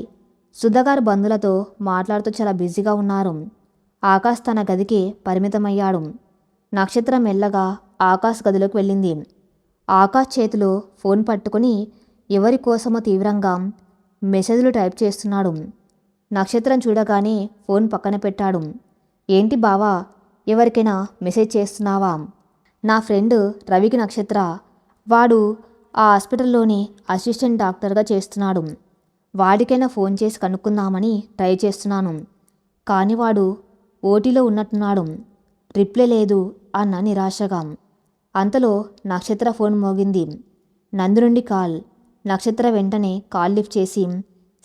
Speaker 1: సుధగారు బంధువులతో మాట్లాడుతూ చాలా బిజీగా ఉన్నారు. ఆకాష్ తన గదికి పరిమితమయ్యాడు. నక్షత్రం మెల్లగా ఆకాష్ గదిలోకి వెళ్ళింది. ఆకాష్ చేతిలో ఫోన్ పట్టుకుని ఎవరి కోసమో తీవ్రంగా మెసేజ్లు టైప్ చేస్తున్నాడు. నక్షత్రం చూడగానే ఫోన్ పక్కన పెట్టాడు. ఏంటి బావా, ఎవరికైనా మెసేజ్ చేస్తున్నావా? నా ఫ్రెండ్ రవికి నక్షత్ర. వాడు ఆ హాస్పిటల్లోని అసిస్టెంట్ డాక్టర్గా చేస్తున్నాడు. వాడికైనా ఫోన్ చేసి కనుక్కుందామని ట్రై చేస్తున్నాను. కానీ వాడు ఓటీలో ఉన్నట్టున్నాడు. రిప్లై లేదు అన్న నిరాశగా. అంతలో నక్షత్ర ఫోన్ మోగింది. నందు నుండి కాల్. నక్షత్ర వెంటనే కాల్ లిఫ్ట్ చేసి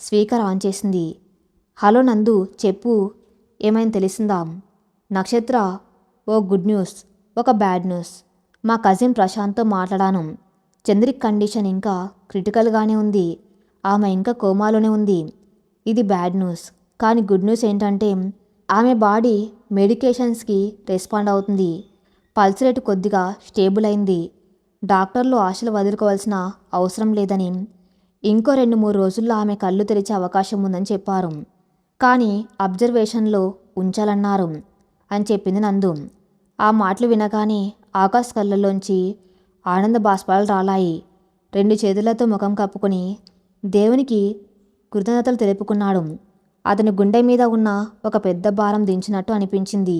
Speaker 1: స్పీకర్ ఆన్ చేసింది. హలో నందు, చెప్పు, ఏమైనా తెలిసిందా? నక్షత్ర, ఓ గుడ్ న్యూస్, ఒక బ్యాడ్ న్యూస్. మా కజిన్ ప్రశాంత్తో మాట్లాడాను. చంద్రిక్ కండిషన్ ఇంకా క్రిటికల్గానే ఉంది. ఆమె ఇంకా కోమాలోనే ఉంది. ఇది బ్యాడ్ న్యూస్. కానీ గుడ్ న్యూస్ ఏంటంటే ఆమె బాడీ మెడికేషన్స్కి రెస్పాండ్ అవుతుంది. పల్స్ రేటు కొద్దిగా స్టేబుల్ అయింది. డాక్టర్లు ఆశలు వదులుకోవాల్సిన అవసరం లేదని, ఇంకో 2-3 రోజుల్లో ఆమె కళ్ళు తెరిచే అవకాశం ఉందని చెప్పారు. కానీ అబ్జర్వేషన్లో ఉంచాలన్నారు అని చెప్పింది నందు. ఆ మాటలు వినగానే ఆకాశ్ కళ్ళల్లోంచి ఆనంద బాష్పాలు రాలాయి. 2 చేతులతో ముఖం కప్పుకొని దేవునికి కృతజ్ఞతలు తెలుపుకున్నాడు. అతని గుండె మీద ఉన్న ఒక పెద్ద భారం దించినట్టు అనిపించింది.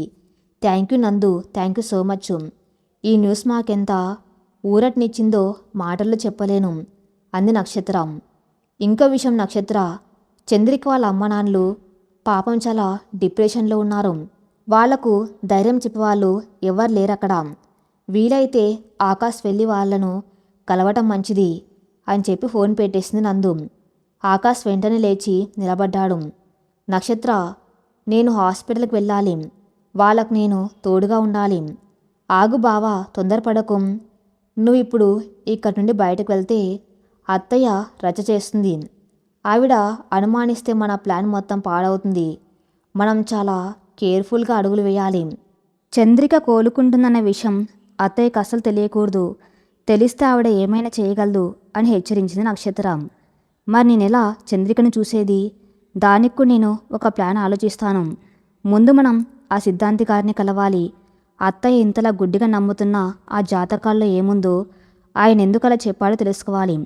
Speaker 1: థ్యాంక్ యూ నందు, థ్యాంక్ యూ సో మచ్. ఈ న్యూస్ మాకెంత ఊరటనిచ్చిందో మాటల్లో చెప్పలేను అంది నక్షత్రం. ఇంకో విషయం నక్షత్ర, చంద్రిక వాళ్ళ అమ్మ నాన్నలు పాపం చాలా డిప్రెషన్లో ఉన్నారు. వాళ్లకు ధైర్యం చెప్పేవాళ్ళు ఎవరు లేరక్కడ. వీలైతే ఆకాష్ వెళ్ళి వాళ్లను కలవటం మంచిది అని చెప్పి ఫోన్ పెట్టేసింది నందు. ఆకాష్ వెంటనే లేచి నిలబడ్డాడు. నక్షత్ర, నేను హాస్పిటల్కి వెళ్ళాలి. వాళ్ళకు నేను తోడుగా ఉండాలి. ఆగు బావా, తొందరపడకు. నువ్వు ఇప్పుడు ఇక్కడి నుండి బయటకు వెళ్తే అత్తయ్య రచ్చ చేస్తుంది. ఆవిడ అనుమానిస్తే మన ప్లాన్ మొత్తం పాడవుతుంది. మనం చాలా కేర్ఫుల్గా అడుగులు వేయాలి. చంద్రిక కోలుకుంటుందన్న విషయం అత్తయ్యకు అస్సలు తెలియకూడదు. తెలిస్తే ఆవిడ ఏమైనా చేయగలదు అని హెచ్చరించింది నక్షత్ర. మరి నేనెలా చంద్రికను చూసేది? దానికి నేను ఒక ప్లాన్ ఆలోచిస్తాను. ముందు మనం ఆ సిద్ధాంతి గారిని కలవాలి. అత్తయ్య ఇంతలా గుడ్డిగా నమ్ముతున్న ఆ జాతకాల్లో ఏముందో, ఆయన ఎందుకలా చెప్పాడో తెలుసుకోవాలి.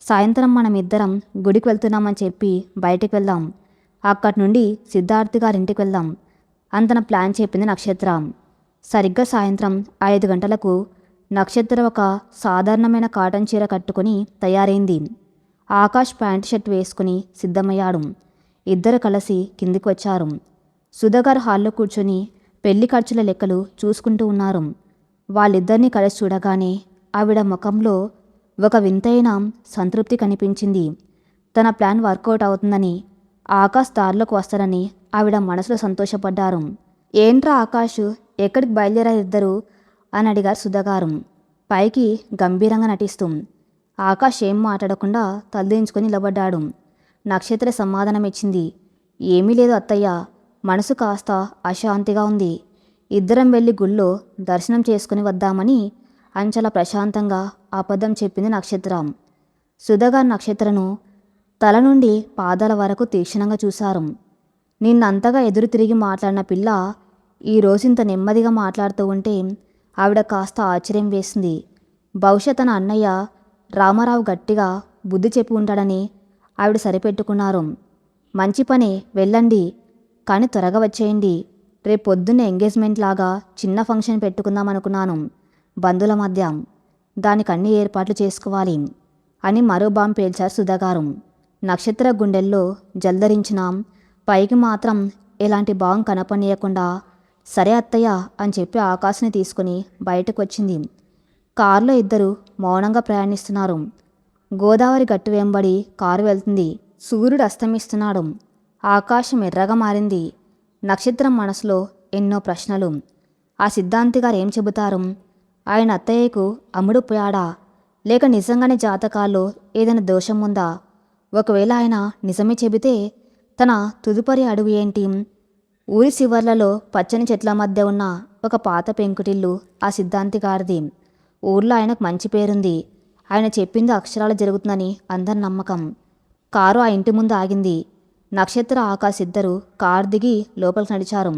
Speaker 1: సాయంత్రం మనం ఇద్దరం గుడికి వెళ్తున్నామని చెప్పి బయటికి వెళ్దాం. అక్కడి నుండి సిద్ధార్థి గారింటికి వెళ్దాం అంతన ప్లాన్ చెప్పింది నక్షత్ర. సరిగ్గా సాయంత్రం 5 గంటలకు నక్షత్ర ఒక సాధారణమైన కాటన్ చీర కట్టుకుని తయారైంది. ఆకాష్ ప్యాంట్ షర్ట్ వేసుకుని సిద్ధమయ్యాడు. ఇద్దరు కలిసి కిందికి వచ్చారు. సుధాగారు హాల్లో కూర్చొని పెళ్లి ఖర్చుల లెక్కలు చూసుకుంటూ ఉన్నారు. వాళ్ళిద్దరినీ కలిసి చూడగానే ఆవిడ ముఖంలో ఒక వింతైన సంతృప్తి కనిపించింది. తన ప్లాన్ వర్కౌట్ అవుతుందని, ఆకాష్ దారిలోకి వస్తారని ఆవిడ మనసులో సంతోషపడ్డారు. ఏంట్రా ఆకాష్, ఎక్కడికి బయలుదేరారు ఇద్దరు అని అడిగారు సుధాగారు పైకి గంభీరంగా నటిస్తూ. ఆకాష్ ఏం మాట్లాడకుండా తలదించుకొని నిలబడ్డాడు. నక్షత్ర సమాధానం ఇచ్చింది. ఏమీ లేదు అత్తయ్య, మనసు కాస్త అశాంతిగా ఉంది. ఇద్దరం వెళ్ళి గుళ్ళో దర్శనం చేసుకుని వద్దామని అంచల ప్రశాంతంగా అబద్ధం చెప్పింది నక్షత్ర. సుధాగారు నక్షత్రను తల నుండి పాదాల వరకు తీక్షణంగా చూశారు. నిన్నంతగా ఎదురు తిరిగి మాట్లాడిన పిల్ల ఈరోజు ఇంత నెమ్మదిగా మాట్లాడుతూ ఉంటే ఆవిడ కాస్త ఆశ్చర్యం వేసింది. బహుశా తన అన్నయ్య రామారావు గట్టిగా బుద్ధి చెప్పి ఉంటాడని ఆవిడ సరిపెట్టుకున్నారు. మంచి పనే, వెళ్ళండి, కానీ త్వరగా వచ్చేయండి. రేపు పొద్దున్నే ఎంగేజ్మెంట్ లాగా చిన్న ఫంక్షన్ పెట్టుకుందాం అనుకున్నాను బంధువుల మధ్య. దానికి అన్ని ఏర్పాట్లు చేసుకోవాలి అని మరో బాంబు పేల్చారు సుధాగారు. నక్షత్ర గుండెల్లో జల్దరించిన, పైకి మాత్రం ఎలాంటి బాంబు కనపనీయకుండా సరే అత్తయ్య అని చెప్పి ఆకాశ్ని తీసుకుని బయటకు వచ్చింది. కారులో ఇద్దరు మౌనంగా ప్రయాణిస్తున్నారు. గోదావరి గట్టు వెంబడి కారు వెళ్తుంది. సూర్యుడు అస్తమిస్తున్నాడు. ఆకాశం ఎర్రగా మారింది. నక్షత్రం మనసులో ఎన్నో ప్రశ్నలు. ఆ సిద్ధాంతి గారు ఏం చెబుతారు? ఆయన అత్తయ్యకు అమ్ముడు పోయాడా, లేక నిజంగానే జాతకాల్లో ఏదైనా దోషం ఉందా? ఒకవేళ ఆయన నిజమే చెబితే తన తదుపరి అడుగు ఏంటి? ఊరి శివర్లలో పచ్చని చెట్ల మధ్య ఉన్న ఒక పాత పెంకుటిల్లు ఆ సిద్ధాంతి గారిది. ఊర్లో ఆయనకు మంచి పేరుంది. ఆయన చెప్పింది అక్షరాలు జరుగుతుందని అందరి నమ్మకం. కారు ఆ ఇంటి ముందు ఆగింది. నక్షత్ర, ఆకాశ్ ఇద్దరు కారు దిగి లోపలికి నడిచారు.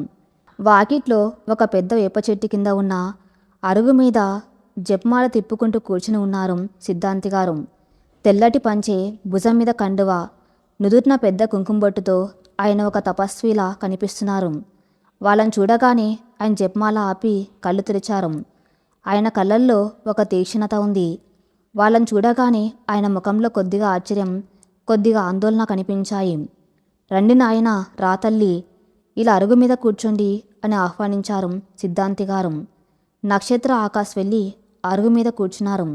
Speaker 1: వాకిట్లో ఒక పెద్ద వేప చెట్టు కింద ఉన్న అరుగు మీద జపమాల తిప్పుకుంటూ కూర్చుని ఉన్నారు సిద్ధాంతి గారు. తెల్లటి పంచె, భుజం మీద కండువ, నుదుటిన పెద్ద కుంకుమబొట్టుతో ఆయన ఒక తపస్విలా కనిపిస్తున్నారు. వాళ్ళని చూడగానే ఆయన జపమాల ఆపి కళ్ళు తెరిచారు. ఆయన కళ్ళల్లో ఒక తీక్షణత ఉంది. వాళ్ళని చూడగానే ఆయన ముఖంలో కొద్దిగా ఆశ్చర్యం, కొద్దిగా ఆందోళన కనిపించాయి. రండి నాయనా, రా తల్లి, ఇలా అరుగు మీద కూర్చోండి అని ఆహ్వానించారు సిద్ధాంతి గారు. నక్షత్ర, ఆకాశ్ వెళ్ళి అరుగు మీద కూర్చున్నారు.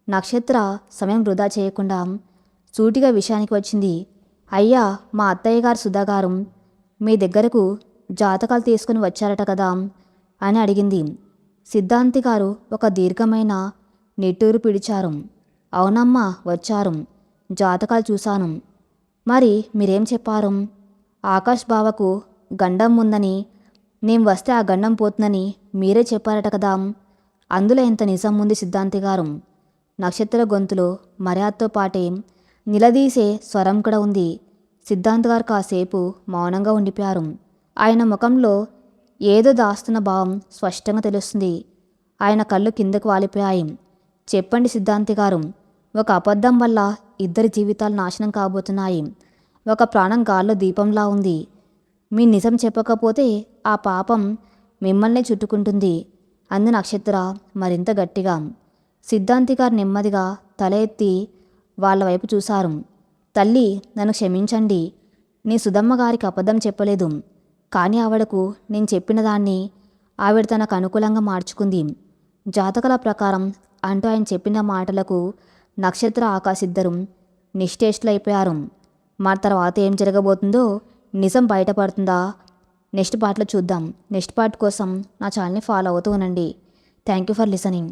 Speaker 1: నక్షత్ర సమయం వృధా చేయకుండా సూటిగా విషయానికి వచ్చింది. అయ్యా, మా అత్తయ్య గారు సుధాగారు మీ దగ్గరకు జాతకాలు తీసుకుని వచ్చారట కదా అని అడిగింది. సిద్ధాంతి గారు ఒక దీర్ఘమైన నిట్టూరు పిడిచారు. అవునమ్మా, వచ్చారు. జాతకాలు చూశాను. మరి మీరేం చెప్పారు? ఆకాష్ బావకు గండం ఉందని, నేను వస్తే ఆ గండం పోతుందని మీరే చెప్పారట కదా. అందులో ఎంత నిజం ఉంది సిద్ధాంతి గారు? నక్షత్ర గొంతులో మర్యాదతో పాటే నిలదీసే స్వరం కూడా ఉంది. సిద్ధాంత్ గారు కాసేపు మౌనంగా ఉండిపోయారు. ఆయన ముఖంలో ఏదో దాస్తున్న భావం స్పష్టంగా తెలుస్తుంది. ఆయన కళ్ళు కిందకు వాలిపోయాయి. చెప్పండి సిద్ధాంతి గారు, ఒక అబద్ధం వల్ల ఇద్దరి జీవితాలు నాశనం కాబోతున్నాయి. ఒక ప్రాణం గాల్లో దీపంలా ఉంది. మీ నిజం చెప్పకపోతే ఆ పాపం మిమ్మల్నే చుట్టుకుంటుంది అంది నక్షత్ర మరింత గట్టిగా. సిద్ధాంతి గారు నెమ్మదిగా తల ఎత్తి వాళ్ళ వైపు చూశారు. తల్లి, నన్ను క్షమించండి. నీ సుధమ్మ గారికి అబద్ధం చెప్పలేదు. కానీ ఆవిడకు నేను చెప్పిన దాన్ని ఆవిడ తనకు అనుకూలంగా మార్చుకుంది. జాతకాల ప్రకారం అంటూ ఆయన చెప్పిన మాటలకు నక్షత్ర ఆకాశ్ ఇద్దరు నిశ్చేష్టులైపోయారు. మరి తర్వాత ఏం జరగబోతుందో, నిజం బయటపడుతుందా? నెక్స్ట్ పార్ట్లో చూద్దాం. నెక్స్ట్ పార్ట్ కోసం నా ఛానల్ని ఫాలో అవుతూ ఉండండి. Thank you for listening.